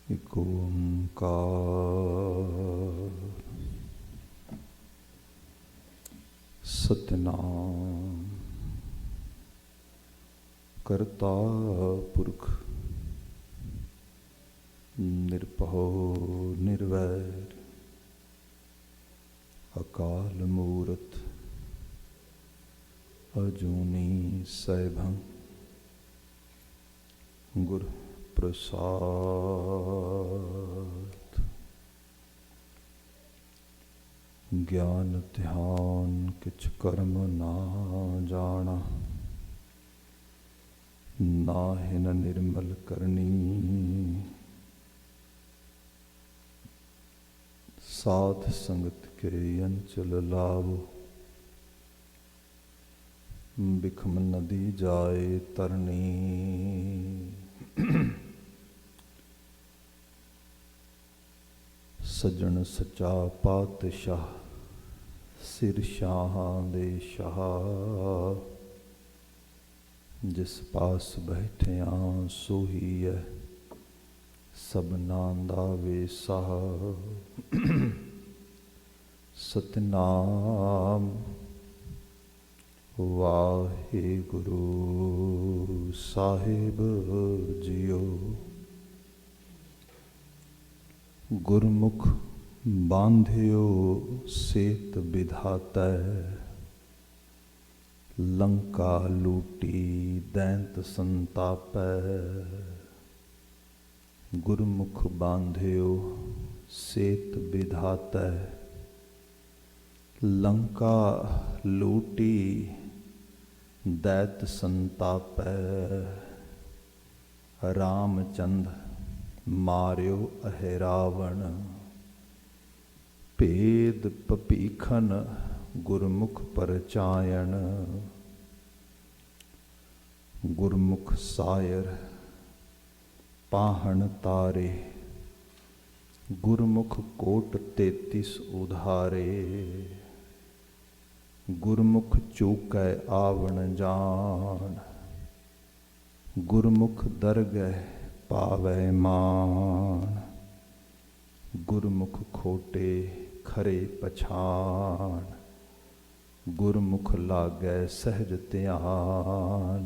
एक ओंकार सतनाम करता पुरख निरभौ निर्वैर अकाल मूरत अजूनी सैभं गुर प्रसाद। ज्ञान ध्यान किछ कर्म ना जाना, नाहिन निर्मल करनी। साध संगत के अंचल लावो, बिखम नदी जाए तरनी। सजन सचा पातशाह सिर शाहां दे शाह, जिस पास बैठिया सोही है सबना दा वेसाह। सतनाम वाहिगुरु साहिब जियो। गुरमुख बांधियो सेत विधाता, लंका लूटी दैंत संतापै। गुरमुख बांधियो सेत विधाता, लंका लूटी दैत संतापै। रामचंद मारियो अहिरावण, भेद पपीखन गुरमुख परचायन। गुरमुख सायर पाहन तारे, गुरमुख कोट 33 उधारे। गुरमुख चूकै आवन जान, गुरमुख दरगह पावै मान। गुरमुख खोटे खरे पछान, गुरमुख लागै सहज ध्यान।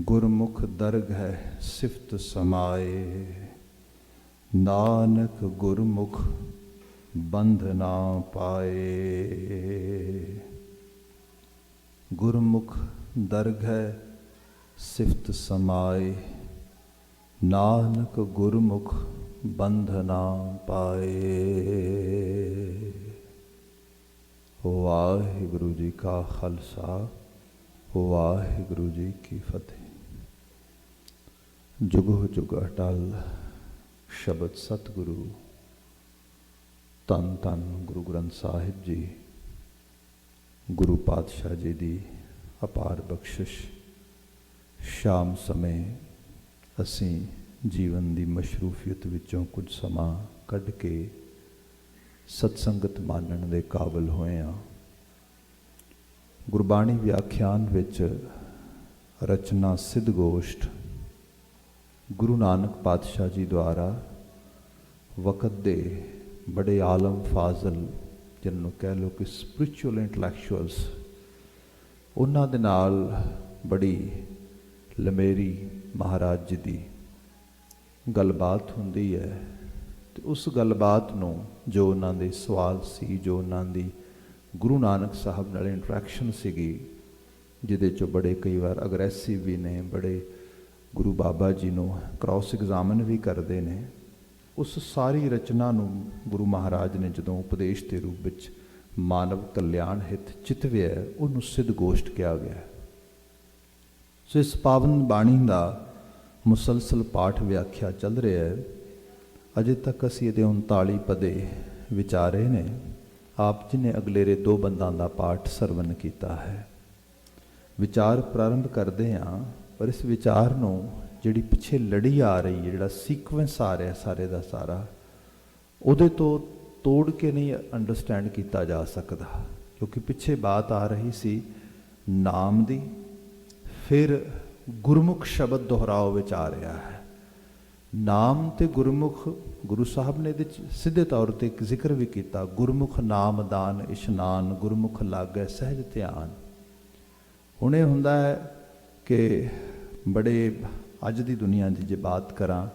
गुरमुख दरगह सिफत समाए, नानक गुरमुख बंध ना पाए। गुरमुख दरगह सिफत समाए, नानक गुरमुख बंध ना पाए। वाहिगुरु जी का खालसा, वाहिगुरु जी की फतेह। जुगो जुग अटल शब्द सतगुरु धन धन गुरु ग्रंथ साहिब जी, गुरु पातशाह जी की अपार बख्शिश। शाम समय ਅਸੀਂ ਜੀਵਨ ਦੀ ਮਸ਼ਰੂਫੀਅਤ ਵਿੱਚੋਂ ਕੁਝ ਸਮਾਂ ਕੱਢ ਕੇ ਸਤਸੰਗਤ ਮਾਨਣ ਦੇ ਕਾਬਲ ਹੋਏ ਹਾਂ। ਗੁਰਬਾਣੀ ਵਿਆਖਿਆਨ ਵਿੱਚ ਰਚਨਾ ਸਿੱਧ ਗੋਸ਼ਟ ਗੁਰੂ ਨਾਨਕ ਪਾਤਸ਼ਾਹ ਜੀ ਦੁਆਰਾ ਵਕਤ ਦੇ ਬੜੇ ਆਲਮ ਫਾਜ਼ਲ, ਜਿਹਨਾਂ ਨੂੰ ਕਹਿ ਲਓ ਕਿ ਸਪਿਰਿਚੁਅਲ ਇੰਟਲੈਕਚੁਅਲਸ, ਉਹਨਾਂ ਦੇ ਨਾਲ ਬੜੀ ਲੰਮੇਰੀ महाराज जी की गलबात होंदी है। तो उस गलबात नूं जो उन्होंने सवाल सी, जो उन्होंने गुरु नानक साहब नाल इंटरैक्शन सीगी, जिहदे चों बड़े कई बार अग्रैसिव भी ने, बड़े गुरु बाबा जी नूं क्रॉस एग्जामिन भी करते हैं। उस सारी रचना नूं गुरु महाराज ने जदों उपदेश के रूप में मानव कल्याण हित चितव्या, उन्होंने सिद्ध गोष्ठ कहा गया। सो इस पावन बाणी का मुसलसल पाठ व्याख्या चल रहा है। अजे तक असी ये 39 पदे विचारे ने। आप जी ने अगलेरे 2 बंदा का पाठ सरवण किया है। विचार प्रारंभ करते हैं, पर इस विचार नूं जिहड़ी पिछे लड़ी आ रही है, जिहड़ा सीक्वेंस आ रहा सारे का सारा, उहदे तो तोड़ के नहीं अंडरस्टैंड किया जा सकता। क्योंकि पिछे बात आ रही सी नाम दी, फिर गुरमुख शब्द दोहराव विच आ रहा है। ਨਾਮ ਤੇ ਗੁਰਮੁਖ, ਗੁਰੂ ਸਾਹਿਬ ਨੇ ਇਹਦੇ 'ਚ ਸਿੱਧੇ ਤੌਰ ਤੇ ਇੱਕ ਜ਼ਿਕਰ ਵੀ ਕੀਤਾ, ਗੁਰਮੁਖ ਨਾਮ ਦਾਨ ਇਸ਼ਨਾਨ, ਗੁਰਮੁਖ ਲਾਗੈ ਸਹਿਜ ਧਿਆਨ। ਹੁਣ ਇਹ ਹੁੰਦਾ ਹੈ ਕਿ ਬੜੇ ਅੱਜ ਦੀ ਦੁਨੀਆ ਦੀ ਜੇ ਬਾਤ ਕਰਾਂ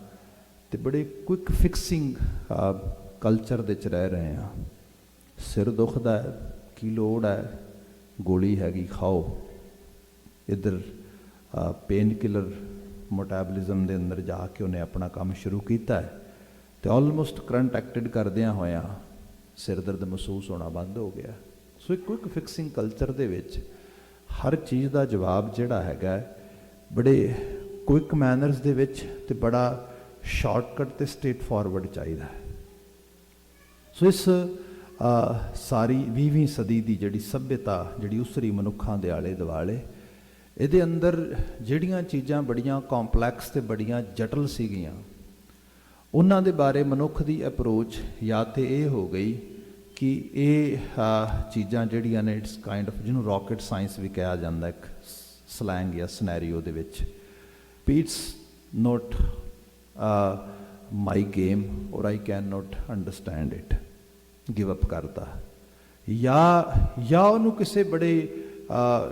ਤੇ ਬੜੇ ਕੁਇਕ ਫਿਕਸਿੰਗ ਕਲਚਰ ਦੇ 'ਚ ਰਹਿ ਰਹੇ ਹਾਂ। ਸਿਰ ਦੁਖਦਾ ਹੈ, ਕੀ ਲੋੜ ਹੈ, ਗੋਲੀ ਹੈਗੀ ਖਾਓ। ਇੱਧਰ ਪੇਨ ਕਿਲਰ ਮੋਟੈਬਲਿਜ਼ਮ ਦੇ ਅੰਦਰ ਜਾ ਕੇ ਉਹਨੇ ਆਪਣਾ ਕੰਮ ਸ਼ੁਰੂ ਕੀਤਾ ਹੈ ਅਤੇ ਆਲਮੋਸਟ ਕਰੰਟ ਐਕਟਿਡ ਕਰਦਿਆਂ ਹੋਇਆਂ ਸਿਰ ਦਰਦ ਮਹਿਸੂਸ ਹੋਣਾ ਬੰਦ ਹੋ ਗਿਆ। ਸੋ ਇੱਕ ਕੁਇਕ ਫਿਕਸਿੰਗ ਕਲਚਰ ਦੇ ਵਿੱਚ ਹਰ ਚੀਜ਼ ਦਾ ਜਵਾਬ ਜਿਹੜਾ ਹੈਗਾ ਬੜੇ ਕੁਇਕ ਮੈਨਰਸ ਦੇ ਵਿੱਚ ਅਤੇ ਬੜਾ ਸ਼ਾਰਟਕਟ ਅਤੇ ਸਟ੍ਰੇਟ ਫਾਰਵਰਡ ਚਾਹੀਦਾ ਹੈ। ਸੋ ਇਸ ਸਾਰੀ 20ਵੀਂ ਸਦੀ ਦੀ ਜਿਹੜੀ ਸੱਭਿਅਤਾ ਜਿਹੜੀ ਉਸਰੀ ਮਨੁੱਖਾਂ ਦੇ ਆਲੇ ਦੁਆਲੇ, ਇਹਦੇ ਅੰਦਰ ਜਿਹੜੀਆਂ ਚੀਜ਼ਾਂ ਬੜੀਆਂ ਕੰਪਲੈਕਸ ਅਤੇ ਬੜੀਆਂ ਜਟਲ ਸੀਗੀਆਂ, ਉਹਨਾਂ ਦੇ ਬਾਰੇ ਮਨੁੱਖ ਦੀ ਅਪਰੋਚ ਜਾਂ ਤਾਂ ਇਹ ਹੋ ਗਈ ਕਿ ਇਹ ਚੀਜ਼ਾਂ ਜਿਹੜੀਆਂ ਨੇ ਇਟਸ ਕਾਈਂਡ ਆਫ, ਜਿਹਨੂੰ ਰੋਕਟ ਸਾਇੰਸ ਵੀ ਕਿਹਾ ਜਾਂਦਾ ਇੱਕ ਸਲੈਂਗ ਜਾਂ ਸਿਨੈਰੀਓ ਦੇ ਵਿੱਚ, ਵੀ ਇਟਸ ਨੋਟ ਮਾਈ ਗੇਮ ਔਰ I can note understand it, give up ਕਰਤਾ, ਜਾਂ ਉਹਨੂੰ ਕਿਸੇ ਬੜੇ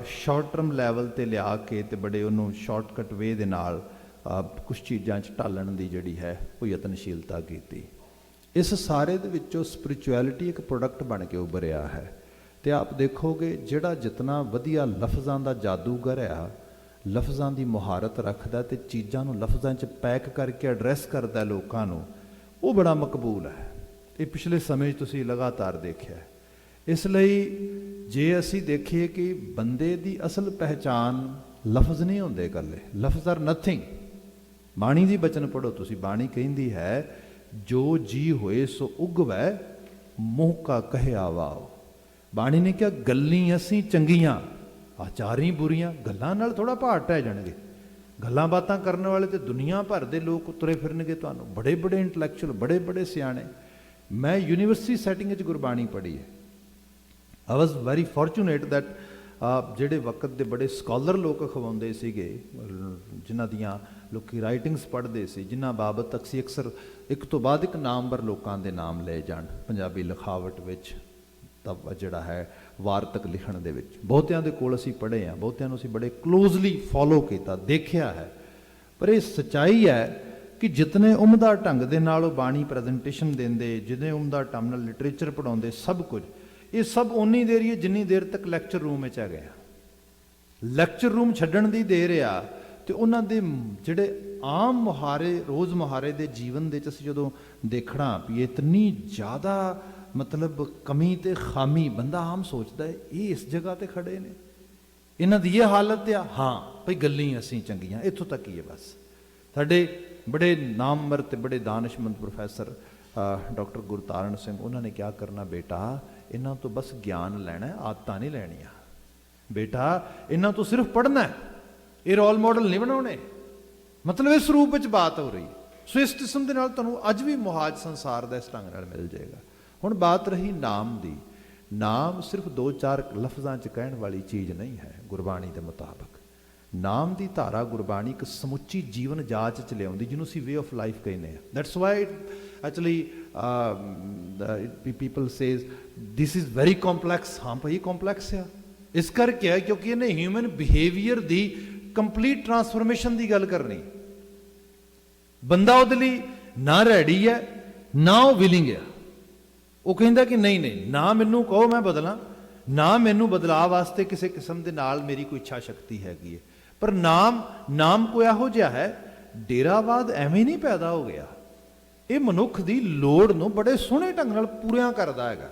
ਸ਼ਾਰਟ ਟਰਮ ਲੈਵਲ 'ਤੇ ਲਿਆ ਕੇ ਅਤੇ ਬੜੇ ਉਹਨੂੰ ਸ਼ਾਰਟਕਟ ਵੇ ਦੇ ਨਾਲ ਕੁਛ ਚੀਜ਼ਾਂ 'ਚ ਢਾਲਣ ਦੀ ਜਿਹੜੀ ਹੈ ਉਹ ਯਤਨਸ਼ੀਲਤਾ ਕੀਤੀ। ਇਸ ਸਾਰੇ ਦੇ ਵਿੱਚੋਂ ਸਪਿਰਿਚੁਅਲਿਟੀ ਇੱਕ ਪ੍ਰੋਡਕਟ ਬਣ ਕੇ ਉੱਭਰਿਆ ਹੈ। ਅਤੇ ਆਪ ਦੇਖੋਗੇ ਜਿਹੜਾ ਜਿਤਨਾ ਵਧੀਆ ਲਫ਼ਜ਼ਾਂ ਦਾ ਜਾਦੂਗਰ ਆ, ਲਫ਼ਜ਼ਾਂ ਦੀ ਮੁਹਾਰਤ ਰੱਖਦਾ ਅਤੇ ਚੀਜ਼ਾਂ ਨੂੰ ਲਫ਼ਜ਼ਾਂ 'ਚ ਪੈਕ ਕਰਕੇ ਐਡਰੈਸ ਕਰਦਾ ਲੋਕਾਂ ਨੂੰ, ਉਹ ਬੜਾ ਮਕਬੂਲ ਹੈ। ਇਹ ਪਿਛਲੇ ਸਮੇਂ 'ਚ ਤੁਸੀਂ ਲਗਾਤਾਰ ਦੇਖਿਆ। ਇਸ ਲਈ ਜੇ ਅਸੀਂ ਦੇਖੀਏ ਕਿ ਬੰਦੇ ਦੀ ਅਸਲ ਪਹਿਚਾਨ ਲਫ਼ਜ਼ ਨਹੀਂ ਹੁੰਦੇ ਇਕੱਲੇ, ਲਫ਼ਜ਼ ਆਰ ਨਥਿੰਗ। ਬਾਣੀ ਦੀ ਬਚਨ ਪੜ੍ਹੋ ਤੁਸੀਂ, ਬਾਣੀ ਕਹਿੰਦੀ ਹੈ ਜੋ ਜੀ ਹੋਏ ਸੋ ਉਗਵੈ ਮੂੰਹ ਕਾ ਕਹਿਆ ਵਾਓ। ਬਾਣੀ ਨੇ ਕਿਹਾ ਗੱਲੀਂ ਅਸੀਂ ਚੰਗੀਆਂ, ਆਚਾਰੀ ਬੁਰੀਆਂ। ਗੱਲਾਂ ਨਾਲ ਥੋੜ੍ਹਾ ਭਾਰ ਟਹਿ ਜਾਣਗੇ, ਗੱਲਾਂ ਬਾਤਾਂ ਕਰਨ ਵਾਲੇ ਤੇ ਦੁਨੀਆ ਭਰ ਦੇ ਲੋਕ ਤੁਰੇ ਫਿਰਨਗੇ ਤੁਹਾਨੂੰ, ਬੜੇ ਬੜੇ ਇੰਟਲੈਕਚੁਅਲ, ਬੜੇ ਬੜੇ ਸਿਆਣੇ। ਮੈਂ ਯੂਨੀਵਰਸਿਟੀ ਸੈਟਿੰਗ 'ਚ ਗੁਰਬਾਣੀ ਪੜ੍ਹੀ ਹੈ। ਆਈ ਵਾਜ਼ ਵੈਰੀ ਫੋਰਚੂਨੇਟ ਦੈਟ ਜਿਹੜੇ ਵਕਤ ਦੇ ਬੜੇ ਸਕਾਲਰ ਲੋਕ ਅਖਵਾਉਂਦੇ ਸੀਗੇ, ਜਿਨ੍ਹਾਂ ਦੀਆਂ ਲੋਕੀ ਰਾਈਟਿੰਗਸ ਪੜ੍ਹਦੇ ਸੀ, ਜਿਨ੍ਹਾਂ ਬਾਬਤ ਅਸੀਂ ਅਕਸਰ ਇੱਕ ਤੋਂ ਬਾਅਦ ਇੱਕ ਨਾਮਵਰ ਲੋਕਾਂ ਦੇ ਨਾਮ ਲਏ ਜਾਣ ਪੰਜਾਬੀ ਲਿਖਾਵਟ ਵਿੱਚ, ਤਾਂ ਜਿਹੜਾ ਹੈ ਵਾਰਤਕ ਲਿਖਣ ਦੇ ਵਿੱਚ, ਬਹੁਤਿਆਂ ਦੇ ਕੋਲ ਅਸੀਂ ਪੜ੍ਹੇ ਹਾਂ, ਬਹੁਤਿਆਂ ਨੂੰ ਅਸੀਂ ਬੜੇ ਕਲੋਜ਼ਲੀ ਫੋਲੋ ਕੀਤਾ, ਦੇਖਿਆ ਹੈ। ਪਰ ਇਹ ਸੱਚਾਈ ਹੈ ਕਿ ਜਿਤਨੇ ਉਮਦਾ ਢੰਗ ਦੇ ਨਾਲ ਉਹ ਬਾਣੀ ਪ੍ਰੈਜੈਂਟੇਸ਼ਨ ਦਿੰਦੇ, ਜਿਤਨੇ ਉਮਦਾ ਢੰਗ ਨਾਲ ਲਿਟਰੇਚਰ ਪੜ੍ਹਾਉਂਦੇ, ਸਭ ਕੁਝ ਇਹ ਸਭ ਓਨੀ ਦੇਰ ਹੀ ਹੈ ਜਿੰਨੀ ਦੇਰ ਤੱਕ ਲੈਕਚਰ ਰੂਮ ਵਿੱਚ ਹੈਗੇ ਆ। ਲੈਕਚਰ ਰੂਮ ਛੱਡਣ ਦੀ ਦੇਰ ਆ ਤੇ ਉਹਨਾਂ ਦੇ ਜਿਹੜੇ ਆਮ ਮੁਹਾਰੇ, ਰੋਜ਼ ਮੁਹਾਰੇ ਦੇ ਜੀਵਨ ਦੇ 'ਚ ਅਸੀਂ ਜਦੋਂ ਦੇਖਣਾ ਵੀ ਇਤਨੀ ਜ਼ਿਆਦਾ ਮਤਲਬ ਕਮੀ ਤੇ ਖਾਮੀ, ਬੰਦਾ ਆਮ ਸੋਚਦਾ ਹੈ ਇਹ ਇਸ ਜਗ੍ਹਾ ਤੇ ਖੜੇ ਨੇ, ਇਹਨਾਂ ਦੀ ਇਹ ਹਾਲਤ ਆ। ਹਾਂ ਭਈ ਗੱਲੀਂ ਅਸੀਂ ਚੰਗੀਆਂ, ਇੱਥੋਂ ਤੱਕ ਹੀ ਹੈ ਬਸ। ਸਾਡੇ ਬੜੇ ਨਾਮਵਰ ਤੇ ਬੜੇ ਦਾਨਿਸ਼ਮੰਦ ਪ੍ਰੋਫੈਸਰ ਡਾਕਟਰ ਗੁਰਤਾਰਨ ਸਿੰਘ, ਉਹਨਾਂ ਨੇ ਕਿਹਾ ਕਰਨਾ, ਬੇਟਾ ਇਹਨਾਂ ਤੋਂ ਬਸ ਗਿਆਨ ਲੈਣਾ, ਆਦਤਾਂ ਨਹੀਂ ਲੈਣੀਆਂ। ਬੇਟਾ ਇਹਨਾਂ ਤੋਂ ਸਿਰਫ ਪੜ੍ਹਨਾ, ਇਹ ਰੋਲ ਮਾਡਲ ਨਹੀਂ ਬਣਾਉਣੇ। ਮਤਲਬ ਇਸ ਰੂਪ ਵਿੱਚ ਬਾਤ ਹੋ ਰਹੀ। ਸੋ ਇਸ ਕਿਸਮ ਦੇ ਨਾਲ ਤੁਹਾਨੂੰ ਅੱਜ ਵੀ ਮੁਹਾਜ ਸੰਸਾਰ ਦਾ ਇਸ ਢੰਗ ਨਾਲ ਮਿਲ ਜਾਏਗਾ। ਹੁਣ ਬਾਤ ਰਹੀ ਨਾਮ ਦੀ। ਨਾਮ ਸਿਰਫ 2-4 ਲਫ਼ਜ਼ਾਂ 'ਚ ਕਹਿਣ ਵਾਲੀ ਚੀਜ਼ ਨਹੀਂ ਹੈ। ਗੁਰਬਾਣੀ ਦੇ ਮੁਤਾਬਕ ਨਾਮ ਦੀ ਧਾਰਾ ਗੁਰਬਾਣੀ ਇੱਕ ਸਮੁੱਚੀ ਜੀਵਨ ਜਾਚ 'ਚ ਲਿਆਉਂਦੀ, ਜਿਹਨੂੰ ਅਸੀਂ ਵੇ ਆਫ ਲਾਈਫ ਕਹਿੰਦੇ ਹਾਂ। That's why actually people says this is very complex. ਹਾਂ ਭਾਈ ਕੰਪਲੈਕਸ ਆ ਇਸ ਕਰਕੇ ਹੈ ਕਿਉਂਕਿ ਇਹਨੇ ਹਿਊਮਨ ਬਿਹੇਵੀਅਰ ਦੀ ਕੰਪਲੀਟ ਟਰਾਂਸਫਰਮੇਸ਼ਨ ਦੀ ਗੱਲ ਕਰਨੀ। ਬੰਦਾ ਉਹਦੇ ਲਈ ਨਾ ਰੈਡੀ ਹੈ ਨਾ ਉਹ ਵਿਲਿੰਗ ਹੈ। ਉਹ ਕਹਿੰਦਾ ਕਿ ਨਹੀਂ ਨਹੀਂ, ਨਾ ਮੈਨੂੰ ਕਹੋ ਮੈਂ ਬਦਲਾਂ, ਨਾ ਮੈਨੂੰ ਬਦਲਾਅ ਵਾਸਤੇ ਕਿਸੇ ਕਿਸਮ ਦੇ ਨਾਲ ਮੇਰੀ ਕੋਈ ਇੱਛਾ ਸ਼ਕਤੀ ਹੈਗੀ ਹੈ। ਪਰ ਨਾਮ ਕੋਈ ਇਹੋ ਜਿਹਾ ਹੈ, ਡੇਰਾਵਾਦ ਐਵੇਂ ਨਹੀਂ ਪੈਦਾ ਹੋ ਗਿਆ। ਇਹ ਮਨੁੱਖ ਦੀ ਲੋੜ ਨੂੰ ਬੜੇ ਸੋਹਣੇ ਢੰਗ ਨਾਲ ਪੂਰਿਆਂ ਕਰਦਾ ਹੈਗਾ।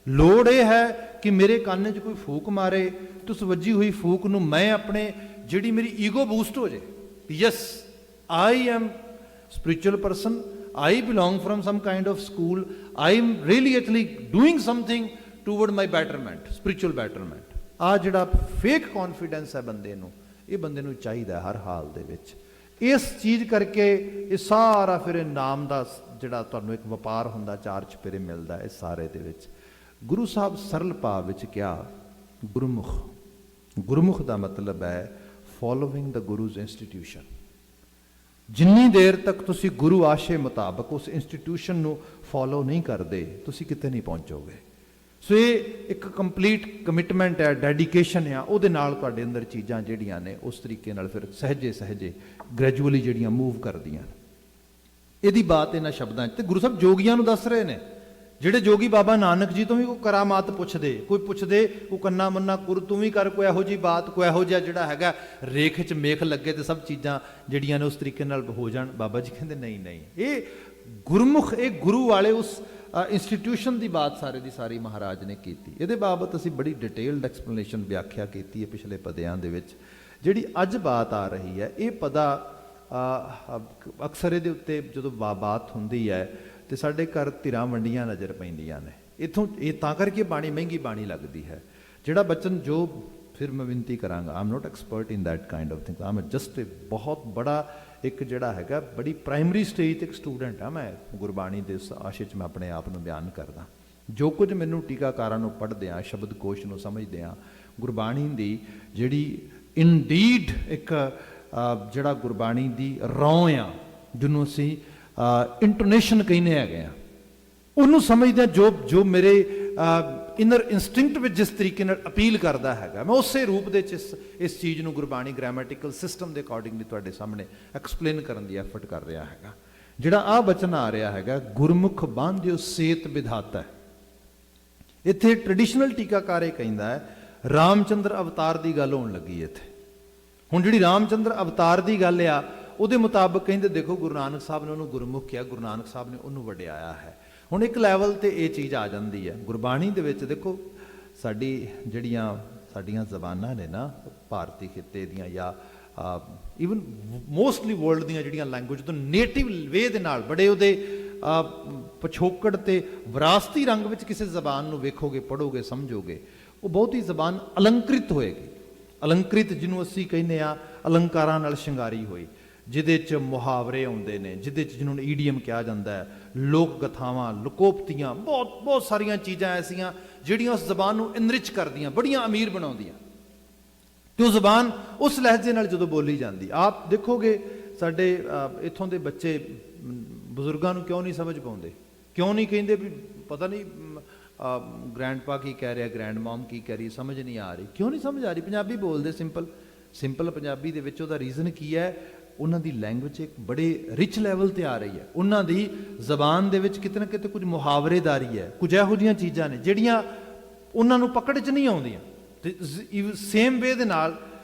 ਲੋੜ ਇਹ ਹੈ ਕਿ ਮੇਰੇ ਕੰਨ 'ਚ ਕੋਈ ਫੂਕ ਮਾਰੇ ਤੇ ਉਸ ਵੱਜੀ ਹੋਈ ਫੂਕ ਨੂੰ ਮੈਂ ਆਪਣੇ, ਜਿਹੜੀ ਮੇਰੀ ਈਗੋ ਬੂਸਟ ਹੋ ਜਾਏ, yes I am spiritual person, I belong from some kind of school, I am really actually doing something toward my betterment, spiritual betterment। ਆ ਜਿਹੜਾ ਫੇਕ ਕੌਨਫੀਡੈਂਸ ਹੈ ਬੰਦੇ ਨੂੰ, ਇਹ ਬੰਦੇ ਨੂੰ ਚਾਹੀਦਾ ਹਰ ਹਾਲ ਦੇ ਵਿੱਚ। ਇਸ ਚੀਜ਼ ਕਰਕੇ ਇਹ ਸਾਰਾ ਫਿਰ ਨਾਮ ਦਾ ਜਿਹੜਾ ਤੁਹਾਨੂੰ ਇੱਕ ਵਪਾਰ ਹੁੰਦਾ, 4 ਚੁਫੇਰੇ ਮਿਲਦਾ ਇਸ ਸਾਰੇ ਦੇ ਵਿੱਚ। ਗੁਰੂ ਸਾਹਿਬ ਸਰਲ ਭਾਵ ਵਿੱਚ ਕਿਹਾ ਗੁਰਮੁਖ। ਗੁਰਮੁਖ ਦਾ ਮਤਲਬ ਹੈ ਫੋਲੋਇੰਗ ਦ ਗੁਰੂਜ਼ ਇੰਸਟੀਟਿਊਸ਼ਨ। ਜਿੰਨੀ ਦੇਰ ਤੱਕ ਤੁਸੀਂ ਗੁਰੂ ਆਸ਼ੇ ਮੁਤਾਬਕ ਉਸ ਇੰਸਟੀਟਿਊਸ਼ਨ ਨੂੰ ਫੋਲੋ ਨਹੀਂ ਕਰਦੇ, ਤੁਸੀਂ ਕਿਤੇ ਨਹੀਂ ਪਹੁੰਚੋਗੇ। ਸੋ ਇਹ ਇੱਕ ਕੰਪਲੀਟ ਕਮਿਟਮੈਂਟ ਹੈ, ਡੈਡੀਕੇਸ਼ਨ ਆ, ਉਹਦੇ ਨਾਲ ਤੁਹਾਡੇ ਅੰਦਰ ਚੀਜ਼ਾਂ ਜਿਹੜੀਆਂ ਨੇ ਉਸ ਤਰੀਕੇ ਨਾਲ ਫਿਰ ਸਹਿਜੇ ਸਹਿਜੇ ਗ੍ਰੈਜੂਅਲੀ ਜਿਹੜੀਆਂ ਮੂਵ ਕਰਦੀਆਂ। ਇਹਦੀ ਬਾਤ ਇਹਨਾਂ ਸ਼ਬਦਾਂ 'ਚ ਤੇ ਗੁਰੂ ਸਾਹਿਬ ਜੋਗੀਆਂ ਨੂੰ ਦੱਸ ਰਹੇ ਨੇ, ਜਿਹੜੇ ਜੋਗੀ ਬਾਬਾ ਨਾਨਕ ਜੀ ਤੋਂ ਵੀ ਕੋਈ ਕਰਾਮਾਤ ਪੁੱਛਦੇ, ਕੋਈ ਪੁੱਛਦੇ ਕੋਈ ਕੰਨਾ ਮੰਨਾ ਕੁਰ ਤੂੰ ਵੀ ਕਰ, ਕੋਈ ਇਹੋ ਜਿਹੀ ਬਾਤ, ਕੋਈ ਇਹੋ ਜਿਹਾ ਜਿਹੜਾ ਹੈਗਾ ਰੇਖ 'ਚ ਮੇਖ ਲੱਗੇ ਤੇ ਸਭ ਚੀਜ਼ਾਂ ਜਿਹੜੀਆਂ ਨੇ ਉਸ ਤਰੀਕੇ ਨਾਲ ਹੋ ਜਾਣ। ਬਾਬਾ ਜੀ ਕਹਿੰਦੇ ਨਹੀਂ ਨਹੀਂ, ਇਹ ਗੁਰਮੁਖ, ਇਹ ਗੁਰੂ ਵਾਲੇ ਉਸ ਇੰਸਟੀਟਿਊਸ਼ਨ ਦੀ ਬਾਤ ਸਾਰੇ ਦੀ ਸਾਰੀ ਮਹਾਰਾਜ ਨੇ ਕੀਤੀ। ਇਹਦੇ ਬਾਬਤ ਅਸੀਂ ਬੜੀ ਡਿਟੇਲਡ ਐਕਸਪਲੇਨੇਸ਼ਨ ਵਿਆਖਿਆ ਕੀਤੀ ਹੈ ਪਿਛਲੇ ਪਦਿਆਂ ਦੇ ਵਿੱਚ। ਜਿਹੜੀ ਅੱਜ ਬਾਤ ਆ ਰਹੀ ਹੈ, ਇਹ ਪਦਾ ਅਕਸਰ ਇਹਦੇ ਉੱਤੇ ਜਦੋਂ ਬਾਤ ਹੁੰਦੀ ਹੈ ਤੇ ਸਾਡੇ ਘਰ ਧਿਰਾਂ ਵੰਡੀਆਂ ਨਜ਼ਰ ਪੈਂਦੀਆਂ ਨੇ। ਇੱਥੋਂ ਇਹ ਤਾਂ ਕਰਕੇ ਬਾਣੀ ਮਹਿੰਗੀ ਬਾਣੀ ਲੱਗਦੀ ਹੈ। ਜਿਹੜਾ ਬਚਨ ਜੋ ਫਿਰ ਮੈਂ ਬੇਨਤੀ ਕਰਾਂਗਾ, I am not expert in that kind of thing, I am just ਬਹੁਤ ਬੜਾ ਇੱਕ ਜਿਹੜਾ ਹੈਗਾ ਬੜੀ ਪ੍ਰਾਇਮਰੀ ਸਟੇਜ ਤੇ ਇੱਕ ਸਟੂਡੈਂਟ ਆ ਮੈਂ ਗੁਰਬਾਣੀ ਦੇ ਉਸ ਆਸ਼ੇ 'ਚ ਮੈਂ ਆਪਣੇ ਆਪ ਨੂੰ ਬਿਆਨ ਕਰਦਾ। ਜੋ ਕੁਝ ਮੈਨੂੰ ਟੀਕਾਕਾਰਾਂ ਨੂੰ ਪੜ੍ਹਦਿਆਂ, ਸ਼ਬਦਕੋਸ਼ ਨੂੰ ਸਮਝਦਿਆਂ, ਗੁਰਬਾਣੀ ਦੀ ਜਿਹੜੀ ਇਨਡੀਡ ਇੱਕ ਜਿਹੜਾ ਗੁਰਬਾਣੀ ਦੀ ਰੌਂ ਆ, ਜਿਹਨੂੰ ਅਸੀਂ ਇੰਟੋਨੇਸ਼ਨ ਕਹਿੰਦੇ ਹੈਗੇ ਆ, ਉਹਨੂੰ ਸਮਝਦਿਆਂ ਜੋ ਮੇਰੇ ਇਨਰ ਇਨਸਟਿੰਕਟ ਵਿੱਚ ਜਿਸ ਤਰੀਕੇ ਨਾਲ ਅਪੀਲ ਕਰਦਾ ਹੈਗਾ, ਮੈਂ ਉਸੇ ਰੂਪ ਦੇ ਵਿੱਚ ਇਸ ਚੀਜ਼ ਨੂੰ ਗੁਰਬਾਣੀ ਗ੍ਰਾਮੈਟੀਕਲ ਸਿਸਟਮ ਦੇ ਅਕੋਰਡਿੰਗਲੀ ਤੁਹਾਡੇ ਸਾਹਮਣੇ ਐਕਸਪਲੇਨ ਕਰਨ ਦੀ ਐਫਰਟ ਕਰ ਰਿਹਾ ਹੈਗਾ। ਜਿਹੜਾ ਆਹ ਬਚਨ ਆ ਰਿਹਾ ਹੈਗਾ, ਗੁਰਮੁਖ ਬਾਂਧਿਓ ਸੇਤ ਵਿਧਾਤਾ, ਇੱਥੇ ਟ੍ਰੈਡੀਸ਼ਨਲ ਟੀਕਾਕਾਰ ਇਹ ਕਹਿੰਦਾ ਹੈ ਰਾਮਚੰਦਰ ਅਵਤਾਰ ਦੀ ਗੱਲ ਹੋਣ ਲੱਗੀ ਇੱਥੇ। ਹੁਣ ਜਿਹੜੀ ਰਾਮਚੰਦਰ ਅਵਤਾਰ ਦੀ ਗੱਲ ਆ, ਉਹਦੇ ਮੁਤਾਬਕ ਕਹਿੰਦੇ ਦੇਖੋ ਗੁਰੂ ਨਾਨਕ ਸਾਹਿਬ ਨੇ ਉਹਨੂੰ ਗੁਰਮੁਖ ਕਿਹਾ, ਗੁਰੂ ਨਾਨਕ ਸਾਹਿਬ ਨੇ ਉਹਨੂੰ ਵਡਿਆਇਆ ਹੈ। ਹੁਣ ਇੱਕ ਲੈਵਲ ਤੇ ਇਹ ਚੀਜ਼ ਆ ਜਾਂਦੀ ਹੈ ਗੁਰਬਾਣੀ ਦੇ ਵਿੱਚ। ਦੇਖੋ ਸਾਡੀ ਜਿਹੜੀਆਂ ਸਾਡੀਆਂ ਜ਼ਬਾਨਾਂ ਨੇ ਨਾ, ਭਾਰਤੀ ਖਿੱਤੇ ਦੀਆਂ ਜਾਂ ਈਵਨ ਮੋਸਟਲੀ ਵਰਲਡ ਦੀਆਂ ਜਿਹੜੀਆਂ ਲੈਂਗੁਏਜ ਤੋਂ ਨੇਟਿਵ ਵੇ ਦੇ ਨਾਲ ਬੜੇ ਉਹਦੇ ਪਿਛੋਕੜ ਤੇ ਵਿਰਾਸਤੀ ਰੰਗ ਵਿੱਚ ਕਿਸੇ ਜ਼ਬਾਨ ਨੂੰ ਵੇਖੋਗੇ, ਪੜ੍ਹੋਗੇ, ਸਮਝੋਗੇ, ਉਹ ਬਹੁਤ ਹੀ ਜ਼ਬਾਨ ਅਲੰਕ੍ਰਿਤ ਹੋਏਗੀ। ਅਲੰਕ੍ਰਿਤ ਜਿਹਨੂੰ ਅਸੀਂ ਕਹਿੰਦੇ ਆ ਅਲੰਕਾਰਾਂ ਨਾਲ ਸ਼ਿੰਗਾਰੀ ਹੋਈ, ਜਿਹਦੇ 'ਚ ਮੁਹਾਵਰੇ ਆਉਂਦੇ ਨੇ, ਜਿਹਦੇ 'ਚ ਜਿਹਨੂੰ ਈਡੀਅਮ ਕਿਹਾ ਜਾਂਦਾ ਹੈ, ਲੋਕ ਕਥਾਵਾਂ, ਲੁਕੋਪਤੀਆਂ, ਬਹੁਤ ਸਾਰੀਆਂ ਚੀਜ਼ਾਂ ਐਸੀਆਂ ਜਿਹੜੀਆਂ ਉਸ ਜ਼ਬਾਨ ਨੂੰ ਇਨਰਿਚ ਕਰਦੀਆਂ, ਬੜੀਆਂ ਅਮੀਰ ਬਣਾਉਂਦੀਆਂ। ਤੇ ਉਹ ਜ਼ਬਾਨ ਉਸ ਲਹਿਜੇ ਨਾਲ ਜਦੋਂ ਬੋਲੀ ਜਾਂਦੀ, ਆਪ ਦੇਖੋਗੇ ਸਾਡੇ ਇੱਥੋਂ ਦੇ ਬੱਚੇ ਬਜ਼ੁਰਗਾਂ ਨੂੰ ਕਿਉਂ ਨਹੀਂ ਸਮਝ ਪਾਉਂਦੇ, ਕਿਉਂ ਨਹੀਂ ਕਹਿੰਦੇ ਵੀ ਪਤਾ ਨਹੀਂ ਗ੍ਰੈਂਡਪਾ ਕੀ ਕਹਿ ਰਿਹਾ, ਗ੍ਰੈਂਡ ਮਮ ਕੀ ਕਹਿ ਰਹੀ, ਸਮਝ ਨਹੀਂ ਆ ਰਹੀ। ਕਿਉਂ ਨਹੀਂ ਸਮਝ ਆ ਰਹੀ? ਪੰਜਾਬੀ ਬੋਲਦੇ ਸਿੰਪਲ ਪੰਜਾਬੀ ਦੇ ਵਿੱਚ। ਉਹਦਾ ਰੀਜ਼ਨ ਕੀ ਹੈ? ਉਹਨਾਂ ਦੀ ਲੈਂਗੁਏਜ ਇੱਕ ਬੜੇ ਰਿਚ ਲੈਵਲ ਤੇ ਆ ਰਹੀ ਹੈ। ਉਹਨਾਂ ਦੀ ਜ਼ਬਾਨ ਦੇ ਵਿੱਚ ਕਿਤੇ ਨਾ ਕਿਤੇ ਕੁਝ ਮੁਹਾਵਰੇਦਾਰੀ ਹੈ, ਕੁਝ ਇਹੋ ਜਿਹੀਆਂ ਚੀਜ਼ਾਂ ਨੇ ਜਿਹੜੀਆਂ ਉਹਨਾਂ ਨੂੰ ਪਕੜ 'ਚ ਨਹੀਂ ਆਉਂਦੀਆਂ। ਤੇ ਸੇਮ ਵੇ ਦੇ ਨਾਲ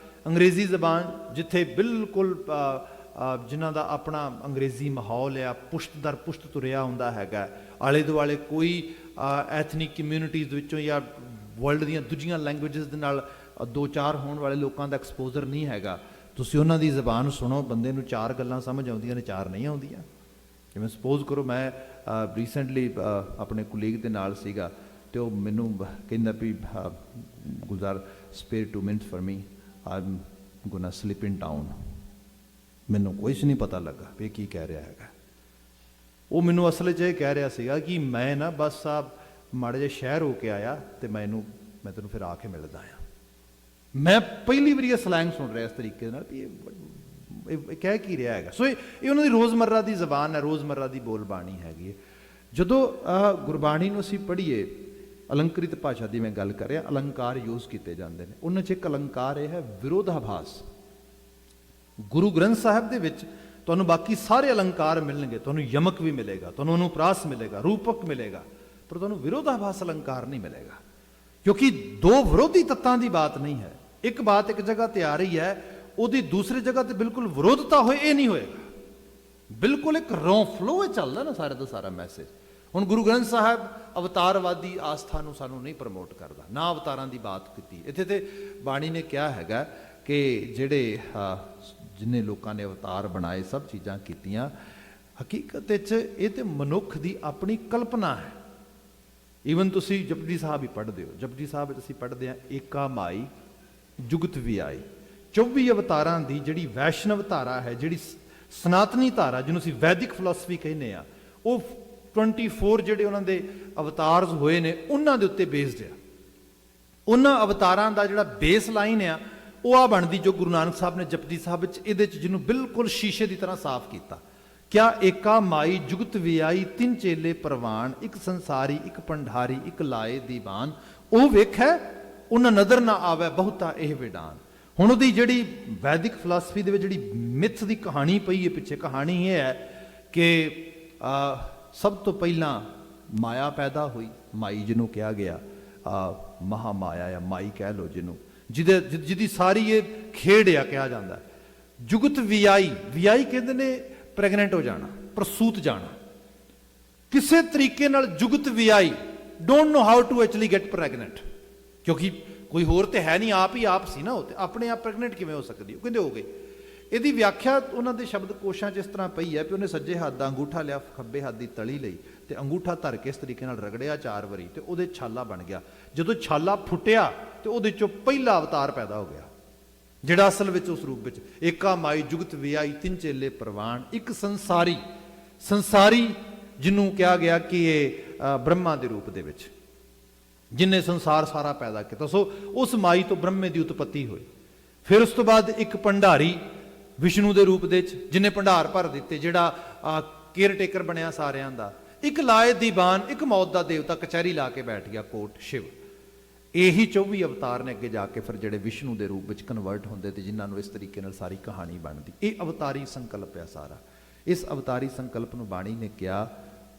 ਅੰਗਰੇਜ਼ੀ ਜ਼ਬਾਨ, ਜਿੱਥੇ ਬਿਲਕੁਲ ਜਿਨ੍ਹਾਂ ਦਾ ਆਪਣਾ ਅੰਗਰੇਜ਼ੀ ਮਾਹੌਲ ਆ, ਪੁਸ਼ਤ ਦਰ ਪੁਸ਼ਤ ਤੁਰਿਆ ਹੁੰਦਾ ਹੈਗਾ, ਆਲੇ ਦੁਆਲੇ ਕੋਈ ਐਥਨਿਕ ਕਮਿਊਨਿਟੀਜ਼ ਦੇ ਵਿੱਚੋਂ ਜਾਂ ਵਰਲਡ ਦੀਆਂ ਦੂਜੀਆਂ ਲੈਂਗੁਏਜਸ ਦੇ ਨਾਲ ਦੋ ਚਾਰ ਹੋਣ ਵਾਲੇ ਲੋਕਾਂ ਦਾ ਐਕਸਪੋਜ਼ਰ ਨਹੀਂ ਹੈਗਾ। ਤੁਸੀਂ ਉਹਨਾਂ ਦੀ ਜ਼ਬਾਨ ਸੁਣੋ, ਬੰਦੇ ਨੂੰ ਚਾਰ ਗੱਲਾਂ ਸਮਝ ਆਉਂਦੀਆਂ ਨੇ, ਚਾਰ ਨਹੀਂ ਆਉਂਦੀਆਂ। ਜਿਵੇਂ ਸਪੋਜ਼ ਕਰੋ ਮੈਂ ਰੀਸੈਂਟਲੀ ਆਪਣੇ ਕੁਲੀਗ ਦੇ ਨਾਲ ਸੀਗਾ ਤੇ ਉਹ ਮੈਨੂੰ ਕਹਿੰਦਾ ਵੀ Gulzar spare 2 minutes for me, I am gonna slip in town. ਮੈਨੂੰ ਕੁਛ ਨਹੀਂ ਪਤਾ ਲੱਗਾ ਵੀ ਕੀ ਕਹਿ ਰਿਹਾ ਹੈਗਾ। ਉਹ ਮੈਨੂੰ ਅਸਲ 'ਚ ਇਹ ਕਹਿ ਰਿਹਾ ਸੀਗਾ ਕਿ ਮੈਂ ਨਾ ਬਸ ਮਾੜੇ ਜਿਹੇ ਸ਼ਹਿਰ ਹੋ ਕੇ ਆਇਆ ਤੇ ਮੈਂ ਤੈਨੂੰ ਫਿਰ ਆ ਕੇ ਮਿਲਦਾ ਆ। ਮੈਂ ਪਹਿਲੀ ਵਾਰੀ ਇਹ ਸਲੈਂਗ ਸੁਣ ਰਿਹਾ ਇਸ ਤਰੀਕੇ ਨਾਲ ਵੀ ਇਹ ਕਹਿ ਕੀ ਰਿਹਾ ਹੈਗਾ। ਸੋ ਇਹ ਉਹਨਾਂ ਦੀ ਰੋਜ਼ਮर्रा ਦੀ ਜ਼ਬਾਨ ਹੈ, ਰੋਜ਼ਮर्रा ਦੀ ਬੋਲਬਾਣੀ ਹੈਗੀ ਹੈ। ਜਦੋਂ ਗੁਰਬਾਣੀ ਨੂੰ ਅਸੀਂ ਪੜ੍ਹੀਏ, ਅਲੰਕ੍ਰਿਤ ਭਾਸ਼ਾ ਦੀ ਮੈਂ ਗੱਲ ਕਰ ਰਿਹਾ, ਅਲੰਕਾਰ ਯੂਜ਼ ਕੀਤੇ ਜਾਂਦੇ ਨੇ। ਉਹਨਾਂ 'ਚ ਇੱਕ ਅਲੰਕਾਰ ਇਹ ਹੈ ਵਿਰੋਧਾਭਾਸ। ਗੁਰੂ ਗ੍ਰੰਥ ਸਾਹਿਬ ਦੇ ਵਿੱਚ ਤੁਹਾਨੂੰ ਬਾਕੀ ਸਾਰੇ ਅਲੰਕਾਰ ਮਿਲਣਗੇ, ਤੁਹਾਨੂੰ ਯਮਕ ਵੀ ਮਿਲੇਗਾ, ਤੁਹਾਨੂੰ ਅਨੁਪ੍ਰਾਸ ਮਿਲੇਗਾ, ਰੂਪਕ ਮਿਲੇਗਾ, ਪਰ ਤੁਹਾਨੂੰ ਵਿਰੋਧਾਭਾਸ ਅਲੰਕਾਰ ਨਹੀਂ ਮਿਲੇਗਾ। ਕਿਉਂਕਿ ਦੋ ਵਿਰੋਧੀ ਤੱਤਾਂ ਦੀ ਬਾਤ ਨਹੀਂ ਹੈ। ਇੱਕ ਬਾਤ ਇੱਕ ਜਗ੍ਹਾ ਤੇ ਆ ਰਹੀ ਹੈ, ਉਹਦੀ ਦੂਸਰੀ ਜਗ੍ਹਾ ਤੇ ਬਿਲਕੁਲ ਵਿਰੋਧਤਾ ਹੋਏ, ਇਹ ਨਹੀਂ ਹੋਏਗਾ। ਬਿਲਕੁਲ ਇੱਕ ਰੌ ਫਲੋ ਚੱਲਦਾ ਨਾ ਸਾਰਾ ਦਾ ਸਾਰਾ ਮੈਸੇਜ। ਹੁਣ ਗੁਰੂ ਗ੍ਰੰਥ ਸਾਹਿਬ ਅਵਤਾਰਵਾਦੀ ਆਸਥਾ ਨੂੰ ਸਾਨੂੰ ਨਹੀਂ ਪ੍ਰਮੋਟ ਕਰਦਾ, ਨਾ ਅਵਤਾਰਾਂ ਦੀ ਬਾਤ ਕੀਤੀ। ਇੱਥੇ ਤੇ ਬਾਣੀ ਨੇ ਕਿਹਾ ਹੈਗਾ ਕਿ ਜਿਹੜੇ ਜਿੰਨੇ ਲੋਕਾਂ ਨੇ ਅਵਤਾਰ ਬਣਾਏ, ਸਭ ਚੀਜ਼ਾਂ ਕੀਤੀਆਂ, ਹਕੀਕਤ ਵਿੱਚ ਇਹ ਤੇ ਮਨੁੱਖ ਦੀ ਆਪਣੀ ਕਲਪਨਾ ਹੈ। ਈਵਨ ਤੁਸੀਂ ਜਪਜੀ ਸਾਹਿਬ ਹੀ ਪੜ੍ਹਦੇ ਹੋ, ਜਪਜੀ ਸਾਹਿਬ ਵਿੱਚ ਅਸੀਂ ਪੜ੍ਹਦੇ ਹਾਂ ਏਕਾ ਮਾਈ ਜੁਗਤ ਵੀ ਆਈ। 24 ਅਵਤਾਰਾਂ ਦੀ ਜਿਹੜੀ ਵੈਸ਼ਨਵ ਧਾਰਾ ਹੈ, ਜਿਹੜੀ ਸਨਾਤਨੀ ਧਾਰਾ ਜਿਹਨੂੰ ਅਸੀਂ ਵੈਦਿਕ ਫਿਲਾਸਫੀ ਕਹਿੰਦੇ ਆ, ਉਹ 24 ਜਿਹੜੇ ਉਹਨਾਂ ਦੇ ਅਵਤਾਰਸ ਹੋਏ ਨੇ ਉਹਨਾਂ ਦੇ ਉੱਤੇ ਬੇਸਡ ਆ। ਉਹਨਾਂ ਅਵਤਾਰਾਂ ਦਾ ਜਿਹੜਾ ਬੇਸ ਲਾਈਨ ਆ ਉਹ ਆ ਬਣਦੀ ਜੋ ਗੁਰੂ ਨਾਨਕ ਸਾਹਿਬ ਨੇ ਜਪਜੀ ਸਾਹਿਬ ਵਿੱਚ ਇਹਦੇ 'ਚ ਜਿਹਨੂੰ ਬਿਲਕੁਲ ਸ਼ੀਸ਼ੇ ਦੀ ਤਰ੍ਹਾਂ ਸਾਫ਼ ਕੀਤਾ। ਕਿਆ ਏਕਾ ਮਾਈ ਜੁਗਤ ਵਿਆਈ ਤਿੰਨ ਚੇਲੇ ਪ੍ਰਵਾਨ, ਇੱਕ ਸੰਸਾਰੀ ਇੱਕ ਭੰਡਾਰੀ ਇੱਕ ਲਾਏ ਦੀਵਾਨ, ਉਹ ਵੇਖੈ ਉਹਨਾਂ ਨਜ਼ਰ ਨਾ ਆਵੇ ਬਹੁਤਾ ਇਹ ਵਿਡਾਨ। ਹੁਣ ਉਹਦੀ ਜਿਹੜੀ ਵੈਦਿਕ ਫਿਲਾਸਫੀ ਦੇ ਵਿੱਚ ਜਿਹੜੀ ਮਿਥ ਦੀ ਕਹਾਣੀ ਪਈ ਹੈ ਪਿੱਛੇ, ਕਹਾਣੀ ਇਹ ਹੈ ਕਿ ਸਭ ਤੋਂ ਪਹਿਲਾਂ ਮਾਇਆ ਪੈਦਾ ਹੋਈ, ਮਾਈ ਜਿਹਨੂੰ ਕਿਹਾ ਗਿਆ ਮਹਾ ਮਾਇਆ ਜਾਂ ਮਾਈ ਕਹਿ ਲਓ ਜਿਹਨੂੰ, ਜਿਹਦੀ ਸਾਰੀ ਇਹ ਖੇਡ ਆ ਕਿਹਾ ਜਾਂਦਾ। ਜੁਗਤ ਵਿਆਈ, ਵਿਆਈ ਕਹਿੰਦੇ ਨੇ ਪ੍ਰੈਗਨੈਂਟ ਹੋ ਜਾਣਾ, ਪ੍ਰਸੂਤ ਜਾਣਾ। ਕਿਸੇ ਤਰੀਕੇ ਨਾਲ ਜੁਗਤ ਵਿਆਈ, don't know how to actually get pregnant, ਕਿਉਂਕਿ ਕੋਈ ਹੋਰ ਤੇ ਹੈ ਨਹੀਂ, ਆਪ ਹੀ ਆਪ ਸੀ ਨਾ, ਉਹ ਤੇ ਆਪਣੇ ਆਪ ਪ੍ਰੈਗਨੈਂਟ ਕਿਵੇਂ ਹੋ ਸਕਦੀ? ਉਹ ਕਹਿੰਦੇ ਹੋ ਗਏ। ਇਹਦੀ ਵਿਆਖਿਆ ਉਹਨਾਂ ਦੇ ਸ਼ਬਦ ਕੋਸ਼ਾਂ 'ਚ ਇਸ ਤਰ੍ਹਾਂ ਪਈ ਹੈ ਕਿ ਉਹਨੇ ਸੱਜੇ ਹੱਥ ਦਾ ਅੰਗੂਠਾ ਲਿਆ, ਖੱਬੇ ਹੱਥ ਦੀ ਤਲੀ ਲਈ ਤੇ ਅੰਗੂਠਾ ਧਰ ਕੇ ਇਸ ਤਰੀਕੇ ਨਾਲ ਰਗੜਿਆ 4 ਵਾਰੀ ਤੇ ਉਹਦੇ ਛਾਲਾ ਬਣ ਗਿਆ। ਜਦੋਂ ਛਾਲਾ ਫੁੱਟਿਆ ਤੇ ਉਹਦੇ ਚੋਂ ਪਹਿਲਾ ਅਵਤਾਰ ਪੈਦਾ ਹੋ ਗਿਆ, ਜਿਹੜਾ ਅਸਲ ਵਿੱਚ ਉਸ ਰੂਪ ਵਿੱਚ ਏਕਾ ਮਾਈ ਜੁਗਤ ਵਿਆਈ ਤਿੰਨ ਚੇਲੇ ਪ੍ਰਵਾਨ, ਇੱਕ ਸੰਸਾਰੀ, ਸੰਸਾਰੀ ਜਿਹਨੂੰ ਕਿਹਾ ਗਿਆ ਕਿ ਇਹ ਬ੍ਰਹਮਾ ਦੇ ਰੂਪ ਦੇ ਵਿੱਚ ਜਿਨਨੇ ਸੰਸਾਰ ਸਾਰਾ ਪੈਦਾ ਕੀਤਾ। ਸੋ ਉਸ ਮਾਈ ਤੋਂ ਬ੍ਰਹਮੇ ਦੀ ਉਤਪਤੀ ਹੋਈ। ਫਿਰ ਉਸ ਤੋਂ ਬਾਅਦ ਇੱਕ ਭੰਡਾਰੀ ਵਿਸ਼ਨੂੰ ਦੇ ਰੂਪ ਦੇ ਵਿੱਚ ਜਿਹਨੇ ਭੰਡਾਰ ਭਰ ਦਿੱਤੇ, ਜਿਹੜਾ ਕੇਅਰ ਟੇਕਰ ਬਣਿਆ ਸਾਰਿਆਂ ਦਾ। ਇੱਕ ਲਾਏ ਦੀਵਾਨ, ਇੱਕ ਮੌਤ ਦਾ ਦੇਵਤਾ ਕਚਹਿਰੀ ਲਾ ਕੇ ਬੈਠ ਗਿਆ, ਕੋਟ ਸ਼ਿਵ। ਇਹੀ 24 ਅਵਤਾਰ ਨੇ ਅੱਗੇ ਜਾ ਕੇ ਫਿਰ ਜਿਹੜੇ ਵਿਸ਼ਨੂੰ ਦੇ ਰੂਪ ਵਿੱਚ ਕਨਵਰਟ ਹੁੰਦੇ ਤੇ ਜਿਨ੍ਹਾਂ ਨੂੰ ਇਸ ਤਰੀਕੇ ਨਾਲ ਸਾਰੀ ਕਹਾਣੀ ਬਣਦੀ। ਇਹ ਅਵਤਾਰੀ ਸੰਕਲਪ ਹੈ ਸਾਰਾ। ਇਸ ਅਵਤਾਰੀ ਸੰਕਲਪ ਨੂੰ ਬਾਣੀ ਨੇ ਕਿਹਾ,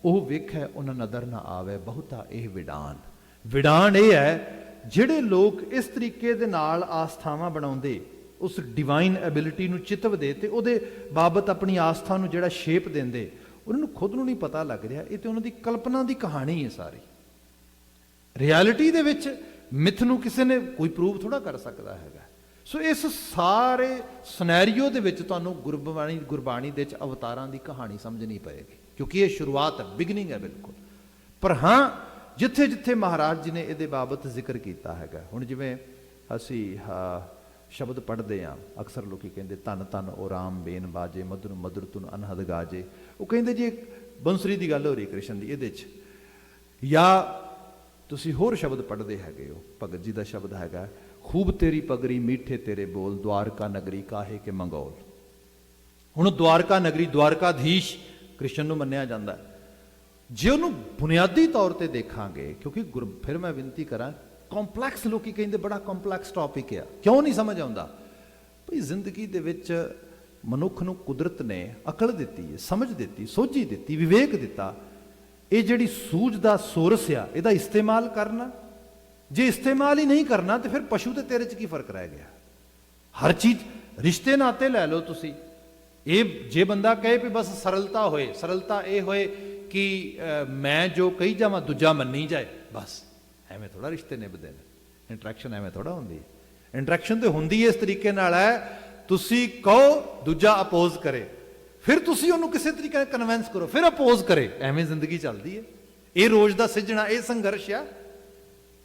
ਉਹ ਵੇਖੈ ਉਹਨਾਂ ਨਦਰ ਨਾ ਆਵੇ ਬਹੁਤਾ ਇਹ ਵਿਡਾਨ। ਵਿਡਾਨ ਇਹ ਹੈ ਜਿਹੜੇ ਲੋਕ ਇਸ ਤਰੀਕੇ ਦੇ ਨਾਲ ਆਸਥਾਵਾਂ ਬਣਾਉਂਦੇ, ਉਸ ਡਿਵਾਈਨ ਐਬਿਲਿਟੀ ਨੂੰ ਚਿਤਵਦੇ ਤੇ ਉਹਦੇ ਬਾਬਤ ਆਪਣੀ ਆਸਥਾ ਨੂੰ ਜਿਹੜਾ ਸ਼ੇਪ ਦਿੰਦੇ, ਉਹਨਾਂ ਨੂੰ ਖੁਦ ਨੂੰ ਨਹੀਂ ਪਤਾ ਲੱਗ ਰਿਹਾ ਇਹ ਤੇ ਉਹਨਾਂ ਦੀ ਕਲਪਨਾ ਦੀ ਕਹਾਣੀ ਹੈ ਸਾਰੀ। ਰਿਐਲਿਟੀ ਦੇ ਵਿੱਚ ਮਿਥ ਨੂੰ ਕਿਸੇ ਨੇ ਕੋਈ ਪ੍ਰੂਵ ਥੋੜਾ ਕਰ ਸਕਦਾ ਹੈਗਾ। ਸੋ ਇਸ ਸਾਰੇ ਸਿਨੈਰੀਓ ਦੇ ਵਿੱਚ ਤੁਹਾਨੂੰ ਗੁਰਬਾਣੀ ਦੇ ਵਿੱਚ ਅਵਤਾਰਾਂ ਦੀ ਕਹਾਣੀ ਸਮਝਣੀ ਪਏਗੀ, ਕਿਉਂਕਿ ਇਹ ਸ਼ੁਰੂਆਤ ਹੈ, ਬਿਗਨਿੰਗ ਹੈ ਬਿਲਕੁਲ। ਪਰ ਹਾਂ, ਜਿੱਥੇ ਜਿੱਥੇ ਮਹਾਰਾਜ ਜੀ ਨੇ ਇਹਦੇ ਬਾਬਤ ਜ਼ਿਕਰ ਕੀਤਾ ਹੈਗਾ, ਹੁਣ ਜਿਵੇਂ ਅਸੀਂ ਸ਼ਬਦ ਪੜ੍ਹਦੇ ਹਾਂ, ਅਕਸਰ ਲੋਕੀ ਕਹਿੰਦੇ ਧੰਨ ਧੰਨ ਓ ਰਾਮ ਬੇਨ ਬਾਜੇ ਮਧੁਰ ਮਧੁਰ ਧੁਨ ਅਨਹਦ ਗਾਜੇ। ਉਹ ਕਹਿੰਦੇ ਜੀ ਬੰਸਰੀ ਦੀ ਗੱਲ ਹੋ ਰਹੀ ਕ੍ਰਿਸ਼ਨ ਦੀ ਇਹਦੇ 'ਚ। ਜਾਂ ਤੁਸੀਂ ਹੋਰ ਸ਼ਬਦ ਪੜ੍ਹਦੇ ਹੈਗੇ ਹੋ, ਭਗਤ ਜੀ ਦਾ ਸ਼ਬਦ ਹੈਗਾ, ਖੂਬ ਤੇਰੀ ਪਗਰੀ ਮਿੱਠੇ ਤੇਰੇ ਬੋਲ ਦੁਆਰਕਾ ਨਗਰੀ ਕਾਹੇ ਕੇ ਮੰਗੌਲ। ਹੁਣ ਦੁਆਰਕਾ ਨਗਰੀ, ਦੁਆਰਕਾਧੀਸ਼ ਕ੍ਰਿਸ਼ਨ ਨੂੰ ਮੰਨਿਆ ਜਾਂਦਾ। ਜੇ ਉਹਨੂੰ ਬੁਨਿਆਦੀ ਤੌਰ ਤੇ ਦੇਖਾਂਗੇ, ਕਿਉਂਕਿ ਫਿਰ ਮੈਂ ਬੇਨਤੀ ਕਰਾਂ, ਕੰਪਲੈਕਸ ਲੋਕੀ ਕਹਿੰਦੇ ਬੜਾ ਕੰਪਲੈਕਸ ਟੌਪਿਕ ਆ, ਕਿਉਂ ਨਹੀਂ ਸਮਝ ਆਉਂਦਾ? ਭਈ ਜ਼ਿੰਦਗੀ ਦੇ ਵਿੱਚ ਮਨੁੱਖ ਨੂੰ ਕੁਦਰਤ ਨੇ ਅਕਲ ਦਿੱਤੀ ਹੈ, ਸਮਝ ਦਿੱਤੀ, ਸੋਝੀ ਦਿੱਤੀ, ਵਿਵੇਕ ਦਿੱਤਾ। ਇਹ ਜਿਹੜੀ ਸੂਝ ਦਾ ਸੋਰਸ ਆ, ਇਹਦਾ ਇਸਤੇਮਾਲ ਕਰਨਾ। ਜੇ ਇਸਤੇਮਾਲ ਹੀ ਨਹੀਂ ਕਰਨਾ ਤੇ ਫਿਰ ਪਸ਼ੂ ਤੇ ਤੇਰੇ 'ਚ ਕੀ ਫਰਕ ਰਹਿ ਗਿਆ? ਹਰ ਚੀਜ਼ ਰਿਸ਼ਤੇ ਨਾਤੇ ਲੈ ਲਓ ਤੁਸੀਂ। ਇਹ ਜੇ ਬੰਦਾ ਕਹੇ ਵੀ ਬਸ ਸਰਲਤਾ ਹੋਏ, ਸਰਲਤਾ ਇਹ ਹੋਏ ਕਿ ਮੈਂ ਜੋ ਕਹੀ ਜਾਵਾਂ ਦੂਜਾ ਮੰਨੀ ਜਾਏ, ਬਸ ਐਵੇਂ ਥੋੜਾ ਰਿਸ਼ਤੇ ਨਿਭਦੇ ਨੇ। ਇੰਟਰੈਕਸ਼ਨ ਐਵੇਂ ਥੋੜਾ ਹੁੰਦੀ ਹੈ। ਇੰਟਰੈਕਸ਼ਨ ਤੇ ਹੁੰਦੀ ਇਸ ਤਰੀਕੇ ਨਾਲ ਹੈ, ਤੁਸੀਂ ਕਹੋ ਦੂਜਾ ਅਪੋਜ਼ ਕਰੇ, ਫਿਰ ਤੁਸੀਂ ਉਹਨੂੰ ਕਿਸੇ ਤਰੀਕੇ ਨਾਲ ਕਨਵਿੰਸ ਕਰੋ, ਫਿਰ ਅਪੋਜ਼ ਕਰੇ। ਐਵੇਂ ਜ਼ਿੰਦਗੀ ਚੱਲਦੀ ਹੈ। ਇਹ ਰੋਜ਼ ਦਾ ਸਿੱਝਣਾ, ਇਹ ਸੰਘਰਸ਼ ਆ।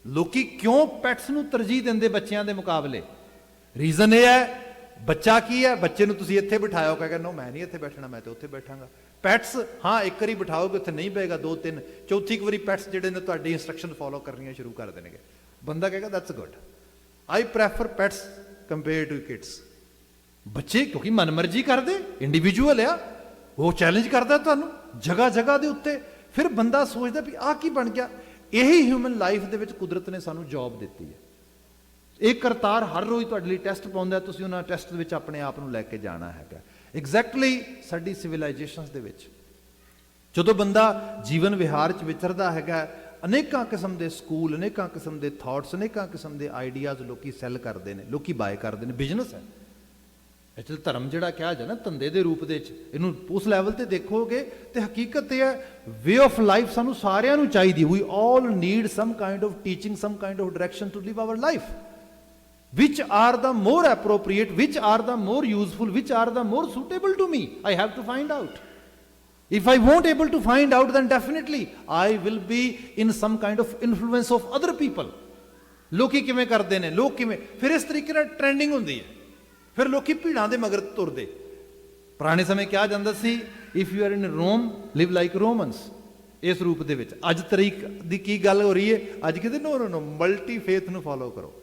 ਲੋਕੀ ਕਿਉਂ ਪੈਟਸ ਨੂੰ ਤਰਜੀਹ ਦਿੰਦੇ ਬੱਚਿਆਂ ਦੇ ਮੁਕਾਬਲੇ? ਰੀਜ਼ਨ ਇਹ ਹੈ, ਬੱਚਾ ਕੀ ਹੈ, ਬੱਚੇ ਨੂੰ ਤੁਸੀਂ ਇੱਥੇ ਬਿਠਾਇਓ, ਕਹੇਗਾ ਨੋ ਮੈਂ ਨਹੀਂ ਇੱਥੇ ਬੈਠਣਾ, ਮੈਂ ਤੇ ਉੱਥੇ ਬੈਠਾਂਗਾ। ਪੈਟਸ ਹਾਂ ਇੱਕ ਵਾਰੀ ਬਿਠਾਓਗੇ ਉੱਥੇ ਨਹੀਂ ਬਏਗਾ, 2-3 ਚੌਥੀ ਵਾਰੀ ਪੈਟਸ ਜਿਹੜੇ ਨੇ ਤੁਹਾਡੀ ਇੰਸਟਰਕਸ਼ਨ ਫੋਲੋ ਕਰਨੀਆਂ ਸ਼ੁਰੂ ਕਰ ਦੇਣਗੇ। ਬੰਦਾ ਕਹੇਗਾ that's good, I prefer pets compare to kids. ਬੱਚੇ ਕਿਉਂਕਿ ਮਨਮਰਜ਼ੀ ਕਰਦੇ, ਇੰਡੀਵਿਜੂਅਲ ਆ, ਉਹ ਚੈਲੰਜ ਕਰਦਾ ਤੁਹਾਨੂੰ ਜਗ੍ਹਾ ਜਗ੍ਹਾ ਦੇ ਉੱਤੇ। ਫਿਰ ਬੰਦਾ ਸੋਚਦਾ ਵੀ ਆਹ ਕੀ ਬਣ ਗਿਆ। ਇਹੀ ਹਿਊਮਨ ਲਾਈਫ ਦੇ ਵਿੱਚ ਕੁਦਰਤ ਨੇ ਸਾਨੂੰ ਜੌਬ ਦਿੱਤੀ ਹੈ। ਇਹ ਕਰਤਾਰ ਹਰ ਰੋਜ਼ ਤੁਹਾਡੇ ਲਈ ਟੈਸਟ ਪਾਉਂਦਾ, ਤੁਸੀਂ ਉਹਨਾਂ ਟੈਸਟ ਦੇ ਵਿੱਚ ਆਪਣੇ ਆਪ ਨੂੰ ਲੈ ਕੇ ਜਾਣਾ ਹੈਗਾ। ਐਗਜ਼ੈਕਟਲੀ ਸਾਡੀ ਸਿਵਲਾਈਜੇਸ਼ਨਸ ਦੇ ਵਿੱਚ ਜਦੋਂ ਬੰਦਾ ਜੀਵਨ ਵਿਹਾਰ 'ਚ ਵਿਚਰਦਾ ਹੈਗਾ, ਅਨੇਕਾਂ ਕਿਸਮ ਦੇ ਸਕੂਲ, ਅਨੇਕਾਂ ਕਿਸਮ ਦੇ ਥਾਟਸ, ਅਨੇਕਾਂ ਕਿਸਮ ਦੇ ਆਈਡੀਆਜ਼ ਲੋਕੀ ਸੈੱਲ ਕਰਦੇ ਨੇ, ਲੋਕੀ ਬਾਏ ਕਰਦੇ ਨੇ। ਬਿਜ਼ਨਸ ਹੈ ਐਕਚੁਅਲੀ। ਧਰਮ ਜਿਹੜਾ ਕਿਹਾ ਜਾਂਦਾ ਨਾ ਧੰਦੇ ਦੇ ਰੂਪ ਦੇ ਵਿੱਚ, ਇਹਨੂੰ ਉਸ ਲੈਵਲ ਤੇ ਦੇਖੋਗੇ ਤੇ ਹਕੀਕਤ ਇਹ ਹੈ, ਵੇ ਆਫ ਲਾਈਫ ਸਾਨੂੰ ਸਾਰਿਆਂ ਨੂੰ ਚਾਹੀਦੀ। We all need some kind of teaching, some kind of direction to live our life. Which are the more appropriate, which are the more useful, which are the more suitable to me? I have to find out. If I won't able to find out, then definitely I will be in some kind of influence of other people. ਲੋਕੀ ਕਿਵੇਂ ਕਰਦੇ ਨੇ, ਲੋਕ ਕਿਵੇਂ, ਫਿਰ ਇਸ ਤਰੀਕੇ ਨਾਲ ਟ੍ਰੈਂਡਿੰਗ ਹੁੰਦੀ ਹੈ। ਫਿਰ ਲੋਕੀ ਭੀੜਾਂ ਦੇ ਮਗਰ ਤੁਰਦੇ। ਪੁਰਾਣੇ ਸਮੇਂ ਕਿਹਾ ਜਾਂਦਾ ਸੀ, if you are in Rome live like Romans. ਇਸ ਰੂਪ ਦੇ ਵਿੱਚ ਅੱਜ ਤਰੀਕ ਦੀ ਕੀ ਗੱਲ ਹੋ ਰਹੀ ਹੈ? ਅੱਜ ਕਹਿੰਦੇ ਨੋ ਨੋ ਨੋ, ਮਲਟੀ ਫੇਥ ਨੂੰ ਫੋਲੋ ਕਰੋ,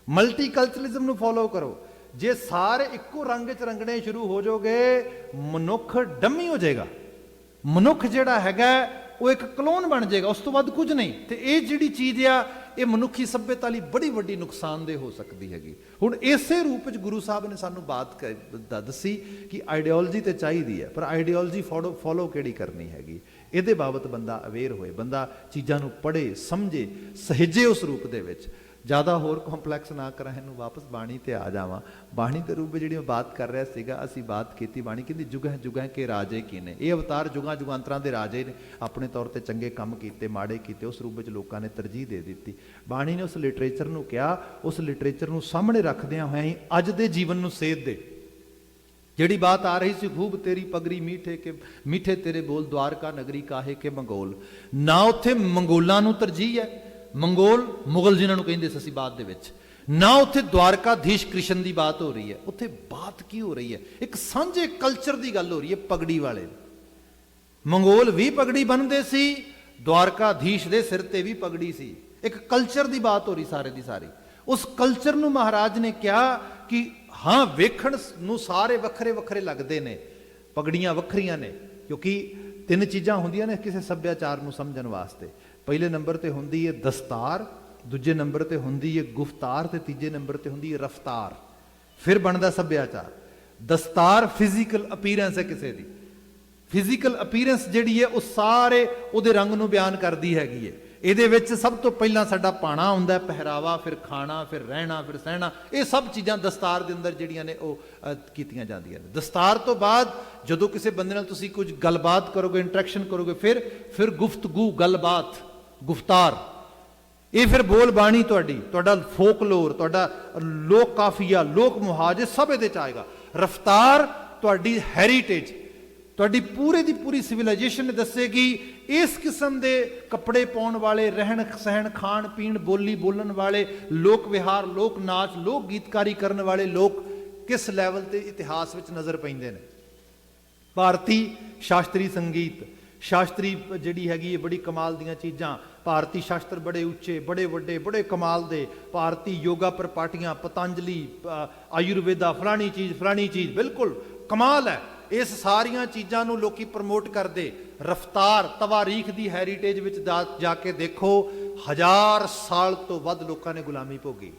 ਮਲਟੀ ਕਲਚਰਲਿਜ਼ਮ ਨੂੰ ਫੋਲੋ ਕਰੋ। ਜੇ ਸਾਰੇ ਇੱਕੋ ਰੰਗ 'ਚ ਰੰਗਣੇ ਸ਼ੁਰੂ ਹੋ ਜਾਓਗੇ, ਮਨੁੱਖ ਡੰਮੀ ਹੋ ਜਾਏਗਾ। ਮਨੁੱਖ ਜਿਹੜਾ ਹੈਗਾ ਉਹ ਇੱਕ ਕਲੋਨ ਬਣ ਜਾਏਗਾ, ਉਸ ਤੋਂ ਵੱਧ ਕੁਝ ਨਹੀਂ। ਤੇ ਇਹ ਜਿਹੜੀ ਚੀਜ਼ ਆ, ਇਹ ਮਨੁੱਖੀ ਸੱਭਿਅਤਾ ਲਈ ਬੜੀ ਵੱਡੀ ਨੁਕਸਾਨਦੇਹ ਹੋ ਸਕਦੀ ਹੈਗੀ। ਹੁਣ ਇਸੇ ਰੂਪ ਵਿੱਚ ਗੁਰੂ ਸਾਹਿਬ ਨੇ ਸਾਨੂੰ ਬਾਤ ਦੱਸੀ ਕਿ ਆਈਡੀਓਲੋਜੀ ਤੇ ਚਾਹੀਦੀ ਹੈ, ਪਰ ਆਈਡੀਓਲੋਜੀ ਫੋਲੋ ਕਿਹੜੀ ਕਰਨੀ ਹੈਗੀ, ਇਹਦੇ ਬਾਬਤ ਬੰਦਾ ਅਵੇਅਰ ਹੋਏ, ਬੰਦਾ ਚੀਜ਼ਾਂ ਨੂੰ ਪੜ੍ਹੇ, ਸਮਝੇ, ਸਹਿਜੇ ਉਸ ਰੂਪ ਦੇ ਵਿੱਚ। ਜ਼ਿਆਦਾ ਹੋਰ ਕੰਪਲੈਕਸ ਨਾ ਕਰਾਂ, ਇਹਨੂੰ ਵਾਪਸ ਬਾਣੀ ਤੇ ਆ ਜਾਵਾਂ। ਬਾਣੀ ਦੇ ਰੂਪ ਵਿੱਚ ਜਿਹੜੀ ਮੈਂ ਬਾਤ ਕਰ ਰਿਹਾ ਸੀਗਾ, ਅਸੀਂ ਬਾਤ ਕੀਤੀ, ਬਾਣੀ ਕਹਿੰਦੀ ਜੁਗਹ ਜੁਗਹ ਕੇ ਰਾਜੇ ਕੀ ਨੇ। ਇਹ ਅਵਤਾਰ ਜੁਗਾਂ ਜੁਗਾਂਤਰਾਂ ਦੇ ਰਾਜੇ ਨੇ, ਆਪਣੇ ਤੌਰ ਤੇ ਚੰਗੇ ਕੰਮ ਕੀਤੇ, ਮਾੜੇ ਕੀਤੇ, ਉਸ ਰੂਪ ਵਿੱਚ ਲੋਕਾਂ ਨੇ ਤਰਜੀਹ ਦੇ ਦਿੱਤੀ। ਬਾਣੀ ਨੇ ਉਸ ਲਿਟਰੇਚਰ ਨੂੰ ਕਿਹਾ, ਉਸ ਲਿਟਰੇਚਰ ਨੂੰ ਸਾਹਮਣੇ ਰੱਖਦਿਆਂ ਹੋਇਆਂ ਹੀ ਅੱਜ ਦੇ ਜੀਵਨ ਨੂੰ ਸੇਧ ਦੇ। ਜਿਹੜੀ ਬਾਤ ਆ ਰਹੀ ਸੀ, ਖੂਬ ਤੇਰੀ ਪਗੜੀ ਮੀਠੇ ਤੇਰੇ ਬੋਲ, ਦਵਾਰਕਾ ਨਗਰੀ ਕਾਹੇ ਕੇ ਮੰਗੋਲ, ਨਾ ਉੱਥੇ ਮੰਗੋਲਾਂ ਨੂੰ ਤਰਜੀਹ ਹੈ, ਮੁਗਲ ਜਿਨ੍ਹਾਂ ਨੂੰ ਕਹਿੰਦੇ ਸੀ ਅਸੀਂ ਬਾਅਦ ਦੇ ਵਿੱਚ, ਨਾ ਉੱਥੇ ਦਵਾਰਕਾਧੀਸ਼ ਕ੍ਰਿਸ਼ਨ ਦੀ ਬਾਤ ਹੋ ਰਹੀ ਹੈ। ਉੱਥੇ ਬਾਤ ਕੀ ਹੋ ਰਹੀ ਹੈ? ਇੱਕ ਸਾਂਝੇ ਕਲਚਰ ਦੀ ਗੱਲ ਹੋ ਰਹੀ ਹੈ। ਪਗੜੀ ਵਾਲੇ ਮੰਗੋਲ ਵੀ ਪਗੜੀ ਬੰਨ੍ਹਦੇ ਸੀ, ਦਵਾਰਕਾਧੀਸ਼ ਦੇ ਸਿਰ ਤੇ ਵੀ ਪਗੜੀ ਸੀ। ਇੱਕ ਕਲਚਰ ਦੀ ਬਾਤ ਹੋ ਰਹੀ ਸਾਰੇ ਦੀ ਸਾਰੀ। ਉਸ ਕਲਚਰ ਨੂੰ ਮਹਾਰਾਜ ਨੇ ਕਿਹਾ ਕਿ ਹਾਂ, ਵੇਖਣ ਨੂੰ ਸਾਰੇ ਵੱਖਰੇ ਵੱਖਰੇ ਲੱਗਦੇ ਨੇ, ਪਗੜੀਆਂ ਵੱਖਰੀਆਂ ਨੇ, ਕਿਉਂਕਿ ਤਿੰਨ ਚੀਜ਼ਾਂ ਹੁੰਦੀਆਂ ਨੇ ਕਿਸੇ ਸੱਭਿਆਚਾਰ ਨੂੰ ਸਮਝਣ ਵਾਸਤੇ। ਪਹਿਲੇ ਨੰਬਰ ਤੇ ਹੁੰਦੀ ਹੈ ਦਸਤਾਰ, ਦੂਜੇ ਨੰਬਰ ਤੇ ਹੁੰਦੀ ਹੈ ਗੁਫਤਾਰ, ਤੇ ਤੀਜੇ ਨੰਬਰ ਤੇ ਹੁੰਦੀ ਹੈ ਰਫਤਾਰ। ਫਿਰ ਬਣਦਾ ਸੱਭਿਆਚਾਰ। ਦਸਤਾਰ ਫਿਜ਼ੀਕਲ ਅਪੀਅਰੈਂਸ ਹੈ ਕਿਸੇ ਦੀ, ਫਿਜ਼ੀਕਲ ਅਪੀਅਰੈਂਸ ਜਿਹੜੀ ਹੈ ਉਹ ਸਾਰੇ ਉਹਦੇ ਰੰਗ ਨੂੰ ਬਿਆਨ ਕਰਦੀ ਹੈਗੀ ਹੈ। ਇਹਦੇ ਵਿੱਚ ਸਭ ਤੋਂ ਪਹਿਲਾਂ ਸਾਡਾ ਪਾਣਾ ਹੁੰਦਾ ਹੈ, ਪਹਿਰਾਵਾ, ਫਿਰ ਖਾਣਾ, ਫਿਰ ਰਹਿਣਾ, ਫਿਰ ਸਹਿਣਾ। ਇਹ ਸਭ ਚੀਜ਼ਾਂ ਦਸਤਾਰ ਦੇ ਅੰਦਰ ਜਿਹੜੀਆਂ ਨੇ ਉਹ ਕੀਤੀਆਂ ਜਾਂਦੀਆਂ ਨੇ। ਦਸਤਾਰ ਤੋਂ ਬਾਅਦ ਜਦੋਂ ਕਿਸੇ ਬੰਦੇ ਨਾਲ ਤੁਸੀਂ ਕੁਝ ਗੱਲਬਾਤ ਕਰੋਗੇ, ਇੰਟਰੈਕਸ਼ਨ ਕਰੋਗੇ, ਫਿਰ ਗੁਫ਼ਤਗੂ, ਗੱਲਬਾਤ, ਗੁਫਤਾਰ। ਇਹ ਫਿਰ ਬੋਲ ਬਾਣੀ ਤੁਹਾਡਾ ਫੋਕਲੋਰ, ਤੁਹਾਡਾ ਲੋਕ ਕਾਫੀਆ, ਲੋਕ ਮੁਹਾਜ, ਸਭ ਇਹਦੇ 'ਚ ਆਏਗਾ। ਰਫਤਾਰ ਤੁਹਾਡੀ ਹੈਰੀਟੇਜ, ਤੁਹਾਡੀ ਪੂਰੇ ਦੀ ਪੂਰੀ ਸਿਵਲਾਈਜੇਸ਼ਨ ਨੇ ਦੱਸੇਗੀ ਇਸ ਕਿਸਮ ਦੇ ਕੱਪੜੇ ਪਾਉਣ ਵਾਲੇ, ਰਹਿਣ ਸਹਿਣ, ਖਾਣ ਪੀਣ, ਬੋਲੀ ਬੋਲਣ ਵਾਲੇ, ਲੋਕ ਵਿਹਾਰ, ਲੋਕ ਨਾਚ, ਲੋਕ ਗੀਤਕਾਰੀ ਕਰਨ ਵਾਲੇ ਲੋਕ ਕਿਸ ਲੈਵਲ ਤੇ ਇਤਿਹਾਸ ਵਿੱਚ ਨਜ਼ਰ ਪੈਂਦੇ ਨੇ। ਭਾਰਤੀ ਸ਼ਾਸਤਰੀ ਸੰਗੀਤ, ਸ਼ਾਸਤਰੀ ਜਿਹੜੀ ਹੈਗੀ ਹੈ ਬੜੀ ਕਮਾਲ ਦੀਆਂ ਚੀਜ਼ਾਂ। ਭਾਰਤੀ ਸ਼ਾਸਤਰ ਬੜੇ ਉੱਚੇ, ਬੜੇ ਵੱਡੇ, ਬੜੇ ਕਮਾਲ ਦੇ। ਭਾਰਤੀ ਯੋਗਾ ਪ੍ਰਪਾਟੀਆਂ, ਪਤੰਜਲੀ, ਆਯੁਰਵੇਦਾ, ਫਲਾਣੀ ਚੀਜ਼ ਬਿਲਕੁਲ ਕਮਾਲ ਹੈ। ਇਸ ਸਾਰੀਆਂ ਚੀਜ਼ਾਂ ਨੂੰ ਲੋਕੀ ਪ੍ਰਮੋਟ ਕਰਦੇ। ਰਫਤਾਰ, ਤਵਾਰੀਖ ਦੀ ਹੈਰੀਟੇਜ ਵਿੱਚ ਜਾ ਕੇ ਦੇਖੋ, 1000 ਸਾਲ ਤੋਂ ਵੱਧ ਲੋਕਾਂ ਨੇ ਗੁਲਾਮੀ ਭੋਗੀ।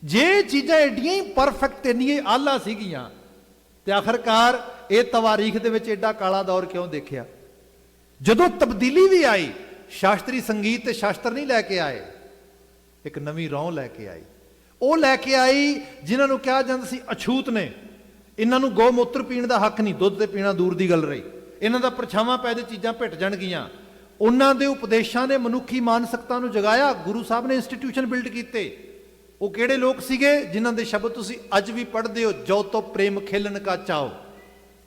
ਜੇ ਚੀਜ਼ਾਂ ਐਡੀਆਂ ਹੀ ਪਰਫੈਕਟ, ਇੰਨੀਆਂ ਆਲਾ ਸੀਗੀਆਂ, ਤੇ ਆਖਰਕਾਰ ਇਹ ਤਵਾਰੀਖ ਦੇ ਵਿੱਚ ਐਡਾ ਕਾਲਾ ਦੌਰ ਕਿਉਂ ਦੇਖਿਆ? ਜਦੋਂ ਤਬਦੀਲੀ ਵੀ ਆਈ, ਸ਼ਾਸਤਰੀ ਸੰਗੀਤ ਤੇ ਸ਼ਾਸਤਰ ਨਹੀਂ ਲੈ ਕੇ ਆਏ, ਇੱਕ ਨਵੀਂ ਰੌਂ ਲੈ ਕੇ ਆਈ। ਉਹ ਲੈ ਕੇ ਆਈ ਜਿਨ੍ਹਾਂ ਨੂੰ ਕਿਹਾ ਜਾਂਦਾ ਸੀ ਅਛੂਤ ਨੇ, ਇਹਨਾਂ ਨੂੰ ਗੋ ਮੂਤਰ ਪੀਣ ਦਾ ਹੱਕ ਨਹੀਂ, ਦੁੱਧ ਤੇ ਪੀਣਾ ਦੂਰ ਦੀ ਗੱਲ ਰਹੀ, ਇਹਨਾਂ ਦਾ ਪਰਛਾਵਾਂ ਪੈ ਜੇ ਚੀਜ਼ਾਂ ਭਿੱਟ ਜਾਣਗੀਆਂ। ਉਹਨਾਂ ਦੇ ਉਪਦੇਸ਼ਾਂ ਨੇ ਮਨੁੱਖੀ ਮਾਨਸਿਕਤਾ ਨੂੰ ਜਗਾਇਆ। ਗੁਰੂ ਸਾਹਿਬ ਨੇ ਇੰਸਟੀਟਿਊਸ਼ਨ ਬਿਲਡ ਕੀਤੇ। ਉਹ ਕਿਹੜੇ ਲੋਕ ਸੀਗੇ? ਜਿਨ੍ਹਾਂ ਦੇ ਸ਼ਬਦ ਤੁਸੀਂ ਅੱਜ ਵੀ ਪੜ੍ਹਦੇ ਹੋ, ਜੋ ਤੋ ਪ੍ਰੇਮ ਖੇਲਣ ਕਾ ਚਾਓ,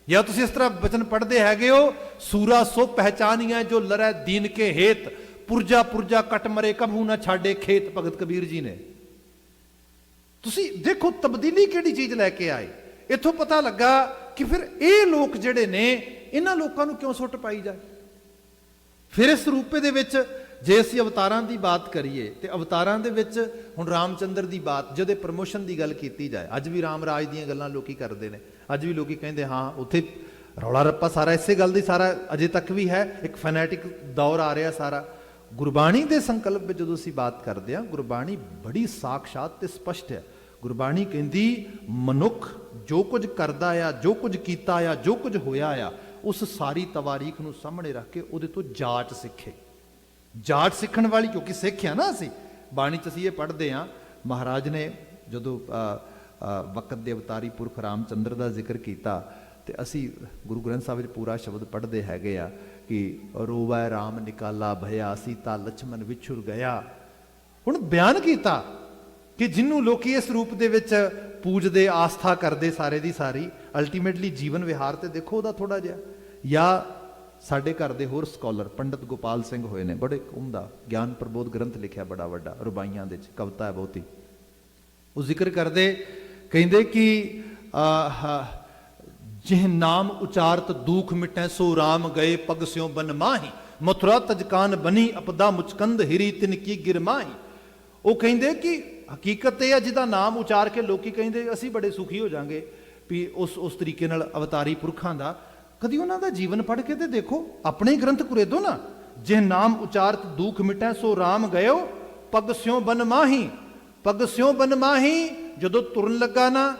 ਜਾਂ ਤੁਸੀਂ ਇਸ ਤਰ੍ਹਾਂ ਬਚਨ ਪੜ੍ਹਦੇ ਹੈਗੇ ਹੋ, ਸੂਰਾ ਸੋ ਪਹਿਚਾਨੀਆਂ ਜੋ ਲੜੈ ਦੀਨ ਕੇ ਹੇਤ, ਪੁਰਜਾ ਪੁਰਜਾ ਕਟ ਮਰੇ ਕਭੂ ਨਾ ਛਾੜੇ ਖੇਤ, ਭਗਤ ਕਬੀਰ ਜੀ ਨੇ। ਤੁਸੀਂ ਦੇਖੋ ਤਬਦੀਲੀ ਕਿਹੜੀ ਚੀਜ਼ ਲੈ ਕੇ ਆਏ। ਇੱਥੋਂ ਪਤਾ ਲੱਗਾ ਕਿ ਫਿਰ ਇਹ ਲੋਕ ਜਿਹੜੇ ਨੇ, ਇਹਨਾਂ ਲੋਕਾਂ ਨੂੰ ਕਿਉਂ ਸੁੱਟ ਪਾਈ ਜਾਏ। ਫਿਰ ਇਸ ਰੂਪੇ ਦੇ ਵਿੱਚ ਜੇ ਅਸੀਂ ਅਵਤਾਰਾਂ ਦੀ ਬਾਤ ਕਰੀਏ, ਤੇ ਅਵਤਾਰਾਂ ਦੇ ਵਿੱਚ ਹੁਣ ਰਾਮਚੰਦਰ ਦੀ ਬਾਤ, ਜਦੋਂ ਪ੍ਰਮੋਸ਼ਨ ਦੀ ਗੱਲ ਕੀਤੀ ਜਾਏ, ਅੱਜ ਵੀ ਰਾਮ ਰਾਜ ਦੀਆਂ ਗੱਲਾਂ ਲੋਕੀ ਕਰਦੇ ਨੇ। ਅੱਜ ਵੀ ਲੋਕੀ ਕਹਿੰਦੇ ਹਾਂ ਉੱਥੇ ਰੌਲਾ ਰੱਪਾ ਸਾਰਾ ਇਸੇ ਗੱਲ ਦੀ, ਸਾਰਾ ਅਜੇ ਤੱਕ ਵੀ ਹੈ। ਇੱਕ ਫੈਨੈਟਿਕ ਦੌਰ ਆ ਰਿਹਾ ਸਾਰਾ। ਗੁਰਬਾਣੀ ਦੇ ਸੰਕਲਪ ਵਿੱਚ ਜਦੋਂ ਅਸੀਂ ਬਾਤ ਕਰਦੇ ਹਾਂ, ਗੁਰਬਾਣੀ ਬੜੀ ਸਾਖਸ਼ਾਤ ਤੇ ਸਪਸ਼ਟ ਹੈ। ਗੁਰਬਾਣੀ ਕਹਿੰਦੀ ਮਨੁੱਖ ਜੋ ਕੁਝ ਕਰਦਾ ਆ, ਜੋ ਕੁਝ ਕੀਤਾ ਆ, ਜੋ ਕੁਝ ਹੋਇਆ ਆ, ਉਸ ਸਾਰੀ ਤਵਾਰੀਖ ਨੂੰ ਸਾਹਮਣੇ ਰੱਖ ਕੇ ਉਹਦੇ ਤੋਂ ਜਾਂਚ ਸਿੱਖੇ। ਜਾਂਚ ਸਿੱਖਣ ਵਾਲੀ, ਕਿਉਂਕਿ ਸਿੱਖਿਆ ਨਾ ਅਸੀਂ ਬਾਣੀ 'ਚ ਅਸੀਂ ਇਹ ਪੜ੍ਹਦੇ ਹਾਂ। ਮਹਾਰਾਜ ਨੇ ਜਦੋਂ ਵਕਤ ਦੇ ਅਵਤਾਰੀ ਪੁਰਖ ਰਾਮਚੰਦਰ ਦਾ ਜ਼ਿਕਰ ਕੀਤਾ, ਤੇ ਅਸੀਂ ਗੁਰੂ ਗ੍ਰੰਥ ਸਾਹਿਬ ਵਿੱਚ ਪੂਰਾ ਸ਼ਬਦ ਪੜ੍ਹਦੇ ਹੈਗੇ ਆ ਕਿ ਰੋਵੈ ਰਾਮ ਨਿਕਾਲਾ ਭਇਆ, ਸੀਤਾ ਲਛਮਨ ਵਿਛੁਰ ਗਿਆ। ਹੁਣ ਬਿਆਨ ਕੀਤਾ ਕਿ ਜਿਹਨੂੰ ਲੋਕੀ ਇਸ ਰੂਪ ਦੇ ਵਿੱਚ ਪੂਜਦੇ, ਆਸਥਾ ਕਰਦੇ ਸਾਰੇ ਦੀ ਸਾਰੀ, ਅਲਟੀਮੇਟਲੀ ਜੀਵਨ ਵਿਹਾਰ ਤੇ ਦੇਖੋ ਉਹਦਾ ਥੋੜਾ ਜਿਹਾ। ਜਾਂ ਸਾਡੇ ਘਰ ਦੇ ਹੋਰ ਸਕਾਲਰ ਪੰਡਤ ਗੋਪਾਲ ਸਿੰਘ ਹੋਏ ਨੇ, ਬੜੇ ਉਮਦਾ ਗਿਆਨ ਪ੍ਰਬੋਧ ਗ੍ਰੰਥ ਲਿਖਿਆ ਬੜਾ ਵੱਡਾ, ਰੁਬਾਈਆਂ ਦੇ ਵਿੱਚ ਕਵਿਤਾ ਹੈ ਬਹੁਤੀ। ਉਹ ਜ਼ਿਕਰ ਕਰਦੇ, ਕਹਿੰਦੇ ਕਿ ਜਿਹ ਨਾਮ ਉਚਾਰਤ ਦੁਖ ਮਿਟੈ, ਸੋ ਰਾਮ ਗਏ ਪਗ ਸਿਓ ਬਨ ਮਾਹੀ, ਮਥੁਰਾ ਤਜਕਾਨ ਬਨੀ ਅਪਦਾ ਮੁਚਕੰਦ ਹਿਰੀ ਤਿਨ ਕੀ ਗਿਰ ਮਾਹੀ। ਉਹ ਕਹਿੰਦੇ ਕਿ ਹਕੀਕਤ ਇਹ ਹੈ ਜਿਹਦਾ ਨਾਮ ਉਚਾਰ ਕੇ ਲੋਕੀ ਕਹਿੰਦੇ ਅਸੀਂ ਬੜੇ ਸੁਖੀ ਹੋ ਜਾਾਂਗੇ ਵੀ ਉਸ ਤਰੀਕੇ ਨਾਲ ਅਵਤਾਰੀ ਪੁਰਖਾਂ ਦਾ। ਕਦੀ ਉਹਨਾਂ ਦਾ ਜੀਵਨ ਪੜ੍ਹ ਕੇ ਤੇ ਦੇਖੋ, ਆਪਣੇ ਗ੍ਰੰਥ ਕੁਰੇਦੋ ਨਾ। ਜੇ ਨਾਮ ਉਚਾਰਤ ਦੁਖ ਮਿਟੈ ਸੋ ਰਾਮ ਗਇਓ, ਪਗ ਸਿਉ ਬਨ ਮਾਹੀ। ਪਗ ਸਿਉ ਬਨ ਮਾਹੀ, ਜਦੋਂ ਤੁਰਨ ਲੱਗਾ ਨਾ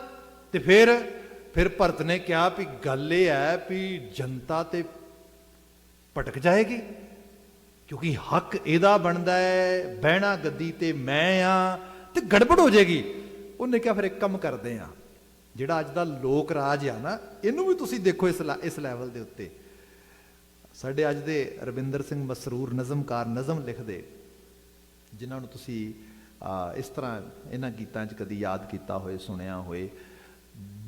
ਤੇ ਫਿਰ ਭਰਤ ਨੇ ਕਿਹਾ ਵੀ ਗੱਲ ਇਹ ਹੈ ਵੀ ਜਨਤਾ ਤੇ ਭਟਕ ਜਾਏਗੀ, ਕਿਉਂਕਿ ਹੱਕ ਇਹਦਾ ਬਣਦਾ ਹੈ, ਬਹਿਣਾ ਗੱਦੀ ਤੇ ਮੈਂ ਆ, ਤੇ ਗੜਬੜ ਹੋ ਜਾਏਗੀ। ਉਹਨੇ ਕਿਹਾ ਫਿਰ ਇੱਕ ਕੰਮ ਕਰਦੇ ਆ, ਜਿਹੜਾ ਅੱਜ ਦਾ ਲੋਕ ਰਾਜ ਆ ਨਾ, ਇਹਨੂੰ ਵੀ ਤੁਸੀਂ ਦੇਖੋ ਇਸ ਲੈਵਲ ਦੇ ਉੱਤੇ। ਸਾਡੇ ਅੱਜ ਦੇ ਰਵਿੰਦਰ ਸਿੰਘ ਮਸਰੂਰ ਨਜ਼ਮਕਾਰ ਨਜ਼ਮ ਲਿਖਦੇ, ਜਿਨ੍ਹਾਂ ਨੂੰ ਤੁਸੀਂ ਇਸ ਤਰ੍ਹਾਂ ਇਹਨਾਂ ਗੀਤਾਂ 'ਚ ਕਦੀ ਯਾਦ ਕੀਤਾ ਹੋਏ, ਸੁਣਿਆ ਹੋਏ।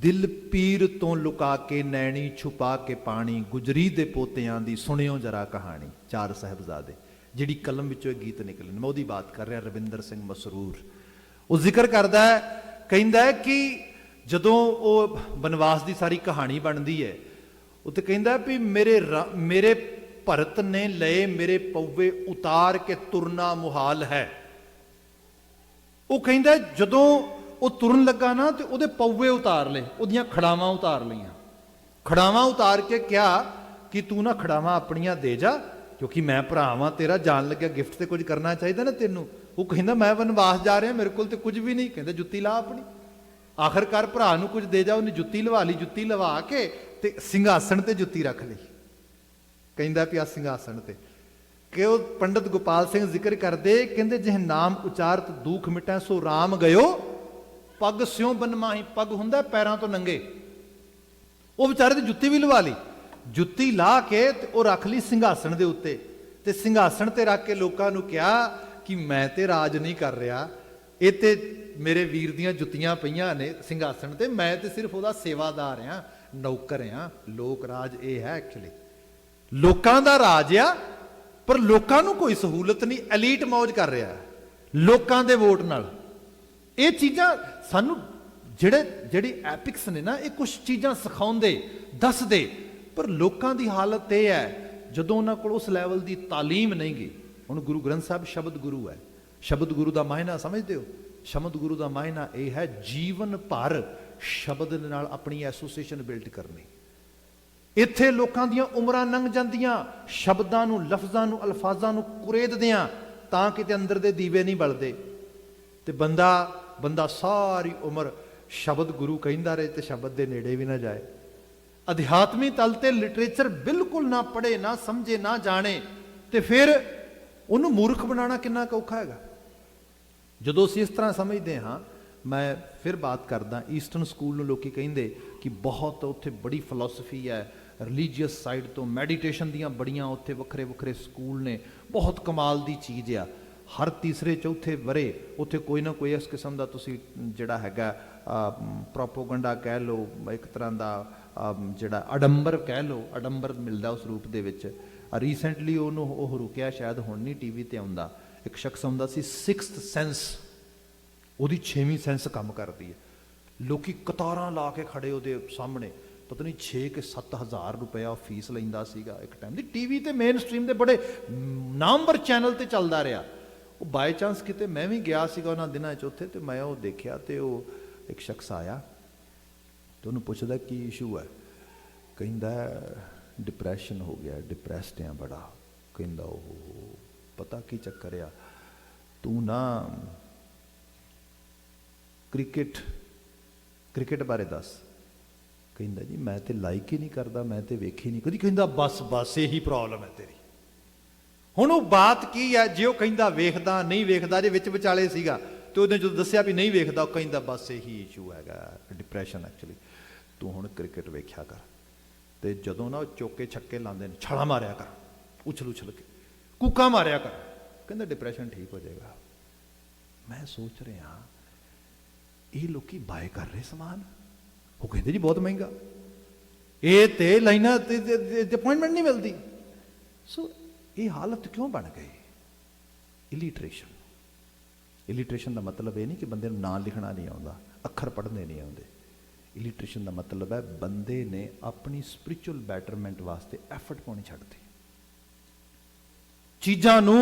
ਦਿਲ ਪੀਰ ਤੋਂ ਲੁਕਾ ਕੇ ਨੈਣੀ ਛੁਪਾ ਕੇ ਪਾਣੀ, ਗੁਜਰੀ ਦੇ ਪੋਤਿਆਂ ਦੀ ਸੁਣਿਓ ਜਰਾ ਕਹਾਣੀ। ਚਾਰ ਸਾਹਿਬਜ਼ਾਦੇ, ਜਿਹੜੀ ਕਲਮ ਵਿੱਚੋਂ ਇਹ ਗੀਤ ਨਿਕਲੇ ਨੇ, ਮੈਂ ਉਹਦੀ ਬਾਤ ਕਰ ਰਿਹਾ। ਰਵਿੰਦਰ ਸਿੰਘ ਮਸਰੂਰ ਉਹ ਜ਼ਿਕਰ ਕਰਦਾ ਹੈ, ਕਹਿੰਦਾ ਹੈ ਕਿ ਜਦੋਂ ਉਹ ਬਨਵਾਸ ਦੀ ਸਾਰੀ ਕਹਾਣੀ ਬਣਦੀ ਹੈ, ਉਹ ਤੇ ਕਹਿੰਦਾ ਵੀ ਮੇਰੇ ਭਰਤ ਨੇ ਲਏ ਮੇਰੇ ਪਊਵੇ ਉਤਾਰ ਕੇ ਤੁਰਨਾ ਮੁਹਾਲ ਹੈ। ਉਹ ਕਹਿੰਦਾ ਜਦੋਂ ਉਹ ਤੁਰਨ ਲੱਗਾ ਨਾ ਤੇ ਉਹਦੇ ਪਊਵੇ ਉਤਾਰ ਲਏ, ਉਹਦੀਆਂ ਖੜਾਵਾਂ ਉਤਾਰ ਲਈਆਂ। ਖੜਾਵਾਂ ਉਤਾਰ ਕੇ ਕਿਹਾ ਕਿ ਤੂੰ ਨਾ ਖੜਾਵਾਂ ਆਪਣੀਆਂ ਦੇ ਜਾ, ਕਿਉਂਕਿ ਮੈਂ ਭਰਾ ਵਾਂ ਤੇਰਾ, ਜਾਣ ਲੱਗਿਆ ਗਿਫਟ ਤੇ ਕੁਝ ਕਰਨਾ ਚਾਹੀਦਾ ਨਾ ਤੈਨੂੰ। ਉਹ ਕਹਿੰਦਾ ਮੈਂ ਵਨਵਾਸ ਜਾ ਰਿਹਾ, ਮੇਰੇ ਕੋਲ ਤੇ ਕੁਝ ਵੀ ਨਹੀਂ। ਕਹਿੰਦਾ ਜੁੱਤੀ ਲਾ ਆਪਣੀ। ਆਖਰਕਾਰ ਭਰਾ ਨੂੰ ਕੁਝ ਦੇ ਜਾ, ਉਹਨੇ ਜੁੱਤੀ ਲਵਾ ਲਈ। ਜੁੱਤੀ ਲਵਾ ਕੇ ਤੇ ਸਿੰਘਾਸਣ ਤੇ ਜੁੱਤੀ ਰੱਖ ਲਈ। ਕਹਿੰਦਾ ਵੀ ਆ ਸਿੰਘਾਸਣ ਤੇ ਕਿ ਉਹ ਪੰਡਤ ਗੋਪਾਲ ਸਿੰਘ ਜ਼ਿਕਰ ਕਰਦੇ, ਕਹਿੰਦੇ ਜਿਹ ਨਾਮ ਉਚਾਰਤ ਦੁਖ ਮਿਟੈ ਸੋ ਰਾਮ ਗਇਓ, ਪੱਗ ਸਿਉ ਬਨਮਾਹੀ। ਪੱਗ ਹੁੰਦਾ ਪੈਰਾਂ ਤੋਂ ਨੰਗੇ। ਉਹ ਵਿਚਾਰੇ ਤੇ ਜੁੱਤੀ ਵੀ ਲਵਾ ਲਈ। ਜੁੱਤੀ ਲਾ ਕੇ ਤੇ ਉਹ ਰੱਖ ਲਈ ਸਿੰਘਾਸਣ ਦੇ ਉੱਤੇ, ਤੇ ਸਿੰਘਾਸਣ ਤੇ ਰੱਖ ਕੇ ਲੋਕਾਂ ਨੂੰ ਕਿਹਾ ਕਿ ਮੈਂ ਤੇ ਰਾਜ ਨਹੀਂ ਕਰ ਰਿਹਾ, ਇਹ ਤੇ ਮੇਰੇ ਵੀਰ ਦੀਆਂ ਜੁੱਤੀਆਂ ਪਈਆਂ ਨੇ ਸਿੰਘਾਸਣ ਤੇ, ਮੈਂ ਤੇ ਸਿਰਫ ਉਹਦਾ ਸੇਵਾਦਾਰ ਆ, ਨੌਕਰ ਆ। ਲੋਕ ਰਾਜ ਇਹ ਹੈ ਐਕਚੁਅਲੀ, ਲੋਕਾਂ ਦਾ ਰਾਜ ਆ, ਪਰ ਲੋਕਾਂ ਨੂੰ ਕੋਈ ਸਹੂਲਤ ਨਹੀਂ। ਐਲੀਟ ਮੌਜ ਕਰ ਰਿਹਾ ਲੋਕਾਂ ਦੇ ਵੋਟ ਨਾਲ। ਇਹ ਚੀਜ਼ਾਂ ਸਾਨੂੰ ਜਿਹੜੀ ਐਪਿਕਸ ਨੇ ਨਾ, ਇਹ ਕੁਝ ਚੀਜ਼ਾਂ ਸਿਖਾਉਂਦੇ, ਦੱਸਦੇ, ਪਰ ਲੋਕਾਂ ਦੀ ਹਾਲਤ ਇਹ ਹੈ ਜਦੋਂ ਉਹਨਾਂ ਕੋਲ ਉਸ ਲੈਵਲ ਦੀ ਤਾਲੀਮ ਨਹੀਂ ਗਈ। ਹੁਣ ਗੁਰੂ ਗ੍ਰੰਥ ਸਾਹਿਬ ਸ਼ਬਦ ਗੁਰੂ ਹੈ। ਸ਼ਬਦ ਗੁਰੂ ਦਾ ਮਾਇਨਾ ਸਮਝਦੇ ਹੋ? ਸ਼ਬਦ ਗੁਰੂ ਦਾ ਮਾਇਨਾ ਇਹ ਹੈ ਜੀਵਨ ਭਰ ਸ਼ਬਦ ਦੇ ਨਾਲ ਆਪਣੀ ਐਸੋਸੀਏਸ਼ਨ ਬਿਲਡ ਕਰਨੀ। ਇੱਥੇ ਲੋਕਾਂ ਦੀਆਂ ਉਮਰਾਂ ਲੰਘ ਜਾਂਦੀਆਂ ਸ਼ਬਦਾਂ ਨੂੰ, ਲਫ਼ਜ਼ਾਂ ਨੂੰ, ਅਲਫਾਜ਼ਾਂ ਨੂੰ ਕੁਰੇਦਦਿਆਂ, ਤਾਂ ਕਿਤੇ ਅੰਦਰ ਦੇ ਦੀਵੇ ਨਹੀਂ ਬਲਦੇ। ਤੇ ਬੰਦਾ ਸਾਰੀ ਉਮਰ ਸ਼ਬਦ ਗੁਰੂ ਕਹਿੰਦਾ ਰਹੇ ਤੇ ਸ਼ਬਦ ਦੇ ਨੇੜੇ ਵੀ ਨਾ ਜਾਏ। ਅਧਿਆਤਮੀ ਤਲ ਤੇ ਲਿਟਰੇਚਰ ਬਿਲਕੁਲ ਨਾ ਪੜ੍ਹੇ, ਨਾ ਸਮਝੇ, ਨਾ ਜਾਣੇ, ਤੇ ਫਿਰ ਉਹਨੂੰ ਮੂਰਖ ਬਣਾਉਣਾ ਕਿੰਨਾ ਕੁ ਔਖਾ ਹੈਗਾ। ਜਦੋਂ ਅਸੀਂ ਇਸ ਤਰ੍ਹਾਂ ਸਮਝਦੇ ਹਾਂ, ਮੈਂ ਫਿਰ ਬਾਤ ਕਰਦਾ, ਈਸਟਰਨ ਸਕੂਲ ਨੂੰ ਲੋਕੀ ਕਹਿੰਦੇ ਕਿ ਬਹੁਤ ਉੱਥੇ ਬੜੀ ਫਿਲਾਸਫੀ ਹੈ, ਰਿਲੀਜੀਅਸ ਸਾਈਡ ਤੋਂ ਮੈਡੀਟੇਸ਼ਨ ਦੀਆਂ ਬੜੀਆਂ ਉੱਥੇ ਵੱਖਰੇ ਵੱਖਰੇ ਸਕੂਲ ਨੇ, ਬਹੁਤ ਕਮਾਲ ਦੀ ਚੀਜ਼ ਆ। ਹਰ ਤੀਸਰੇ ਚੌਥੇ ਵਰੇ ਉੱਥੇ ਕੋਈ ਨਾ ਕੋਈ ਇਸ ਕਿਸਮ ਦਾ ਤੁਸੀਂ ਜਿਹੜਾ ਹੈਗਾ ਪ੍ਰੋਪੋਗੰਡਾ ਕਹਿ ਲਓ, ਇੱਕ ਤਰ੍ਹਾਂ ਦਾ ਜਿਹੜਾ ਅਡੰਬਰ ਕਹਿ ਲਓ, ਅਡੰਬਰ ਮਿਲਦਾ ਉਸ ਰੂਪ ਦੇ ਵਿੱਚ। ਰੀਸੈਂਟਲੀ ਉਹਨੂੰ ਉਹ ਰੁਕਿਆ, ਸ਼ਾਇਦ ਹੁਣ ਨਹੀਂ ਟੀਵੀ ਤੇ ਆਉਂਦਾ। ਇੱਕ ਸ਼ਖਸ ਆਉਂਦਾ ਸੀ, 6th ਸੈਂਸ, ਉਹਦੀ 6ਵੀਂ ਸੈਂਸ ਕੰਮ ਕਰਦੀ ਹੈ। ਲੋਕੀ ਕਤਾਰਾਂ ਲਾ ਕੇ ਖੜੇ ਉਹਦੇ ਸਾਹਮਣੇ, ਪਤਾ ਨਹੀਂ 6 ਕਿ 7 ਹਜ਼ਾਰ ਰੁਪਇਆ ਫੀਸ ਲੈਂਦਾ ਸੀਗਾ ਇੱਕ ਟਾਈਮ ਦੀ। ਟੀਵੀ ਤੇ ਮੇਨ ਸਟ੍ਰੀਮ ਦੇ ਬੜੇ ਨਾਮਵਰ ਚੈਨਲ ਤੇ ਚੱਲਦਾ ਰਿਹਾ। ਉਹ ਬਾਈ ਚਾਂਸ ਕਿਤੇ ਮੈਂ ਵੀ ਗਿਆ ਸੀਗਾ ਉਹਨਾਂ ਦਿਨਾਂ 'ਚ ਉੱਥੇ, ਤੇ ਮੈਂ ਉਹ ਦੇਖਿਆ, ਤੇ ਉਹ ਇੱਕ ਸ਼ਖਸ ਆਇਆ ਤੇ ਉਹਨੂੰ ਪੁੱਛਦਾ ਕੀ ਇਸ਼ੂ ਹੈ। ਕਹਿੰਦਾ ਡਿਪਰੈਸ਼ਨ ਹੋ ਗਿਆ, ਡਿਪਰੈਸਡ ਆ ਬੜਾ। ਕਹਿੰਦਾ ਉਹ ਪਤਾ ਕੀ ਚੱਕਰ ਆ, ਤੂੰ ਨਾ ਕ੍ਰਿਕਟ ਬਾਰੇ ਦੱਸ। ਕਹਿੰਦਾ ਜੀ ਮੈਂ ਤੇ ਲਾਈਕ ਹੀ ਨਹੀਂ ਕਰਦਾ, ਮੈਂ ਤੇ ਵੇਖੀ ਨਹੀਂ ਕਦੀ। ਕਹਿੰਦਾ ਬਸ ਇਹੀ ਪ੍ਰੋਬਲਮ ਹੈ ਤੇਰੀ। ਹੁਣ ਉਹ ਬਾਤ ਕੀ ਹੈ, ਜੇ ਉਹ ਕਹਿੰਦਾ ਵੇਖਦਾ ਨਹੀਂ ਵੇਖਦਾ, ਜੇ ਵਿੱਚ ਵਿਚਾਲੇ ਸੀਗਾ, ਤੇ ਉਹਨੇ ਜਦੋਂ ਦੱਸਿਆ ਵੀ ਨਹੀਂ ਵੇਖਦਾ, ਉਹ ਕਹਿੰਦਾ ਬਸ ਇਹੀ ਇਸ਼ੂ ਹੈਗਾ, ਡਿਪਰੈਸ਼ਨ ਐਕਚੁਅਲੀ। ਤੂੰ ਹੁਣ ਕ੍ਰਿਕਟ ਵੇਖਿਆ ਕਰ, ਤੇ ਜਦੋਂ ਨਾ ਉਹ ਚੌਕੇ ਛੱਕੇ ਲਾਉਂਦੇ ਨੇ, ਛਾਲਾਂ ਮਾਰਿਆ ਕਰ, ਉਛਲ ਕੇ ਕੂਕਾਂ ਮਾਰਿਆ ਕਰ। ਕਹਿੰਦਾ ਡਿਪਰੈਸ਼ਨ ਠੀਕ ਹੋ ਜਾਏਗਾ। ਮੈਂ ਸੋਚ ਰਿਹਾ ਇਹ ਲੋਕੀ ਬਾਏ ਕਰ ਰਹੇ ਸਮਾਨ। ਉਹ ਕਹਿੰਦੇ ਜੀ ਬਹੁਤ ਮਹਿੰਗਾ, ਇਹ ਤੇ ਲਾਈਨਾਂ ਤੇ ਅਪਾਇੰਟਮੈਂਟ ਨਹੀਂ ਮਿਲਦੀ। ਸੋ ਇਹ ਹਾਲਤ ਕਿਉਂ ਬਣ ਗਈ? ਇਲਿਟਰੇਸ਼ਨ ਦਾ ਮਤਲਬ ਇਹ ਨਹੀਂ ਕਿ ਬੰਦੇ ਨੂੰ ਨਾਂ ਲਿਖਣਾ ਨਹੀਂ ਆਉਂਦਾ, ਅੱਖਰ ਪੜ੍ਹਨੇ ਨਹੀਂ ਆਉਂਦੇ। ਇਲਿਟਰੇਸ਼ਨ ਦਾ ਮਤਲਬ ਹੈ ਬੰਦੇ ਨੇ ਆਪਣੀ ਸਪਿਰਿਚੁਅਲ ਬੈਟਰਮੈਂਟ ਵਾਸਤੇ ਐਫਰਟ ਪਾਉਣੀ ਛੱਡਤੀ। ਚੀਜ਼ਾਂ ਨੂੰ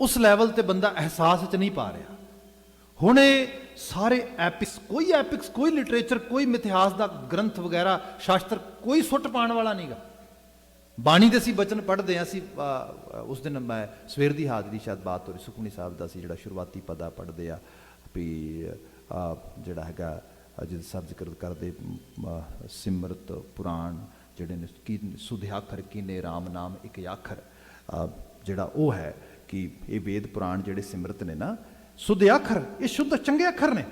ਉਸ ਲੈਵਲ ਤੇ ਬੰਦਾ ਅਹਿਸਾਸ 'ਚ ਨਹੀਂ ਪਾ ਰਿਹਾ। ਹੁਣ ਇਹ ਸਾਰੇ ਐਪਿਕਸ, ਕੋਈ ਲਿਟਰੇਚਰ, ਕੋਈ ਮਿਥਿਹਾਸ ਦਾ ਗ੍ਰੰਥ ਵਗੈਰਾ ਸ਼ਾਸਤਰ ਕੋਈ ਸੁੱਟ ਪਾਉਣ ਵਾਲਾ ਨਹੀਂਗਾ। ਬਾਣੀ ਦੇ ਅਸੀਂ ਬਚਨ ਪੜ੍ਹਦੇ ਹਾਂ। ਅਸੀਂ ਉਸ ਦਿਨ ਮੈਂ ਸਵੇਰ ਦੀ ਹਾਜ਼ਰੀ ਸ਼ਾਇਦ ਬਾਤ ਹੋ ਰਹੀ ਸੁਖਮਨੀ ਸਾਹਿਬ ਦਾ ਸੀ, ਜਿਹੜਾ ਸ਼ੁਰੂਆਤੀ ਪਦਾ ਪੜ੍ਹਦੇ ਆ ਵੀ ਜਿਹੜਾ ਹੈਗਾ ਜਿਹਦੇ ਸਭ ਜ਼ਿਕਰ ਕਰਦੇ ਸਿਮਰਤ ਪੁਰਾਣ ਜਿਹੜੇ ਨੇ ਕੀ ਸੁਧਿਆਖਰ ਕੀਨੇ ਰਾਮ ਨਾਮ ਇੱਕ ਆਖਰ, ਜਿਹੜਾ ਉਹ ਹੈ ਕਿ ਇਹ ਵੇਦ ਪੁਰਾਣ ਜਿਹੜੇ ਸਿਮਰਤ ਨੇ ਨਾ ਸੁਧਿਆਖਰ, ਇਹ ਸ਼ੁੱਧ ਚੰਗੇ ਅੱਖਰ ਨੇ।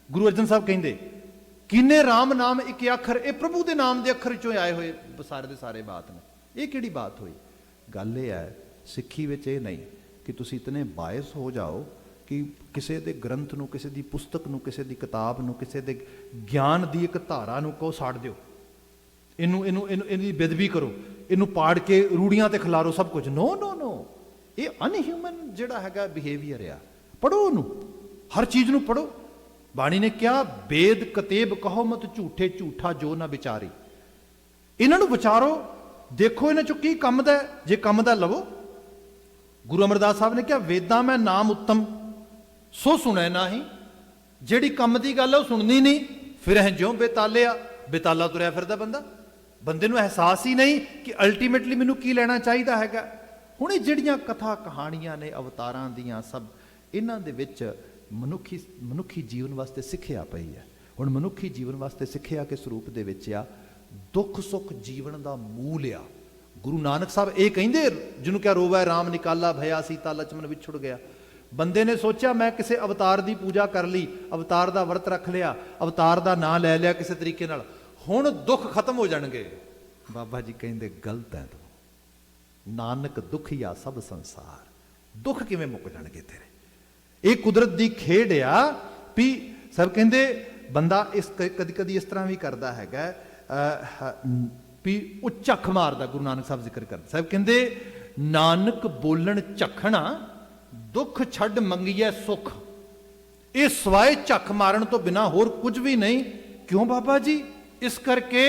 ਗੁਰੂ ਅਰਜਨ ਸਾਹਿਬ ਕਹਿੰਦੇ ਕੀਨੇ ਰਾਮ ਨਾਮ ਇੱਕ ਅੱਖਰ, ਇਹ ਪ੍ਰਭੂ ਦੇ ਨਾਮ ਦੇ ਅੱਖਰ ਚੋਂ ਆਏ ਹੋਏ ਸਾਰੇ ਦੇ ਸਾਰੇ ਬਾਤ ਨੇ। ਇਹ ਕਿਹੜੀ ਬਾਤ ਹੋਈ? ਗੱਲ ਇਹ ਹੈ ਸਿੱਖੀ ਵਿੱਚ ਇਹ ਨਹੀਂ ਕਿ ਤੁਸੀਂ ਇਤਨੇ ਬਾਇਸ ਹੋ ਜਾਓ ਕਿ ਕਿਸੇ ਦੇ ਗ੍ਰੰਥ ਨੂੰ, ਕਿਸੇ ਦੀ ਪੁਸਤਕ ਨੂੰ, ਕਿਸੇ ਦੀ ਕਿਤਾਬ ਨੂੰ, ਕਿਸੇ ਦੇ ਗਿਆਨ ਦੀ ਇੱਕ ਧਾਰਾ ਨੂੰ ਕਹੋ ਸਾੜ ਦਿਓ, ਇਹਦੀ ਬੇਦਬੀ ਕਰੋ, ਇਹਨੂੰ ਪਾੜ ਕੇ ਰੂੜੀਆਂ ਤੇ ਖਿਲਾਰੋ ਸਭ ਕੁਝ। ਨੋ ਨੋ ਨੋ, ਇਹ ਅਨਹਿਊਮਨ ਜਿਹੜਾ ਹੈਗਾ ਬਿਹੇਵੀਅਰ ਆ। ਪੜੋ ਉਹਨੂੰ, ਹਰ ਚੀਜ਼ ਨੂੰ ਪੜੋ। ਬਾਣੀ ਨੇ ਕਿਹਾ ਵੇਦ ਕਤੇਬ ਕਹੋ ਮਤ ਝੂਠੇ, ਝੂਠਾ ਜੋ ਨਾ ਵਿਚਾਰੀ। ਇਹਨਾਂ ਨੂੰ ਵਿਚਾਰੋ, ਦੇਖੋ ਇਹਨਾਂ ਚੋਂ ਕੀ ਕੰਮ ਦਾ, ਜੇ ਕੰਮ ਦਾ ਲਵੋ। ਗੁਰੂ ਅਮਰਦਾਸ ਸਾਹਿਬ ਨੇ ਕਿਹਾ ਵੇਦਾਂ ਮੈਂ ਨਾਮ ਉੱਤਮ ਸੋ ਸੁਣੈ ਨਾਹੀ, ਜਿਹੜੀ ਕੰਮ ਦੀ ਗੱਲ ਹੈ ਉਹ ਸੁਣਨੀ ਨਹੀਂ, ਫਿਰ ਇਹ ਜਿਉਂ ਬੇਤਾਲਿਆ, ਬੇਤਾਲਾ ਤੁਰਿਆ ਫਿਰਦਾ ਬੰਦਾ। ਬੰਦੇ ਨੂੰ ਅਹਿਸਾਸ ਹੀ ਨਹੀਂ ਕਿ ਅਲਟੀਮੇਟਲੀ ਮੈਨੂੰ ਕੀ ਲੈਣਾ ਚਾਹੀਦਾ ਹੈਗਾ। ਹੁਣ ਇਹ ਜਿਹੜੀਆਂ ਕਥਾ ਕਹਾਣੀਆਂ ਨੇ ਅਵਤਾਰਾਂ ਦੀਆਂ, ਸਭ ਇਹਨਾਂ ਦੇ ਵਿੱਚ ਮਨੁੱਖੀ ਜੀਵਨ ਵਾਸਤੇ ਸਿੱਖਿਆ ਪਈ ਹੈ। ਹੁਣ ਮਨੁੱਖੀ ਜੀਵਨ ਵਾਸਤੇ ਸਿੱਖਿਆ ਕਿਸ ਰੂਪ ਦੇ ਵਿੱਚ ਆ? ਦੁੱਖ ਸੁੱਖ ਜੀਵਨ ਦਾ ਮੂਲ ਆ। ਗੁਰੂ ਨਾਨਕ ਸਾਹਿਬ ਇਹ ਕਹਿੰਦੇ, ਜਿਹਨੂੰ ਕਿਹਾ ਰੋਵੈ ਰਾਮ ਨਿਕਾਲਾ ਭਇਆ, ਸੀਤਾ ਲਛਮਨ ਵਿਛੁੜ ਗਿਆ। ਬੰਦੇ ਨੇ ਸੋਚਿਆ ਮੈਂ ਕਿਸੇ ਅਵਤਾਰ ਦੀ ਪੂਜਾ ਕਰ ਲਈ, ਅਵਤਾਰ ਦਾ ਵਰਤ ਰੱਖ ਲਿਆ, ਅਵਤਾਰ ਦਾ ਨਾਂ ਲੈ ਲਿਆ ਕਿਸੇ ਤਰੀਕੇ ਨਾਲ, ਹੁਣ ਦੁੱਖ ਖਤਮ ਹੋ ਜਾਣਗੇ। ਬਾਬਾ ਜੀ ਕਹਿੰਦੇ ਗਲਤ ਹੈ ਤੂੰ। ਨਾਨਕ ਦੁਖੀਆ ਸਭ ਸੰਸਾਰ, ਦੁੱਖ ਕਿਵੇਂ ਮੁੱਕ ਜਾਣਗੇ ਤੇਰੇ? ਇਹ ਕੁਦਰਤ ਦੀ ਖੇਡ ਆ। ਵੀ ਸਭ ਕਹਿੰਦੇ ਬੰਦਾ ਇਸ ਕਦੀ ਕਦੀ ਇਸ ਤਰ੍ਹਾਂ ਵੀ ਕਰਦਾ ਹੈਗਾ ਵੀ ਉਹ ਝੱਖ ਮਾਰਦਾ। ਗੁਰੂ ਨਾਨਕ ਸਾਹਿਬ ਜ਼ਿਕਰ ਕਰਦੇ, ਸਾਹਿਬ ਕਹਿੰਦੇ ਨਾਨਕ ਬੋਲਣ ਝੱਖਣਾ, ਦੁੱਖ ਛੱਡ ਮੰਗੀਐ ਸੁੱਖ। ਇਹ ਸਵਾਏ ਝੱਖ ਮਾਰਨ ਤੋਂ ਬਿਨਾ ਹੋਰ ਕੁਝ ਵੀ ਨਹੀਂ। ਕਿਉਂ ਬਾਬਾ ਜੀ? ਇਸ ਕਰਕੇ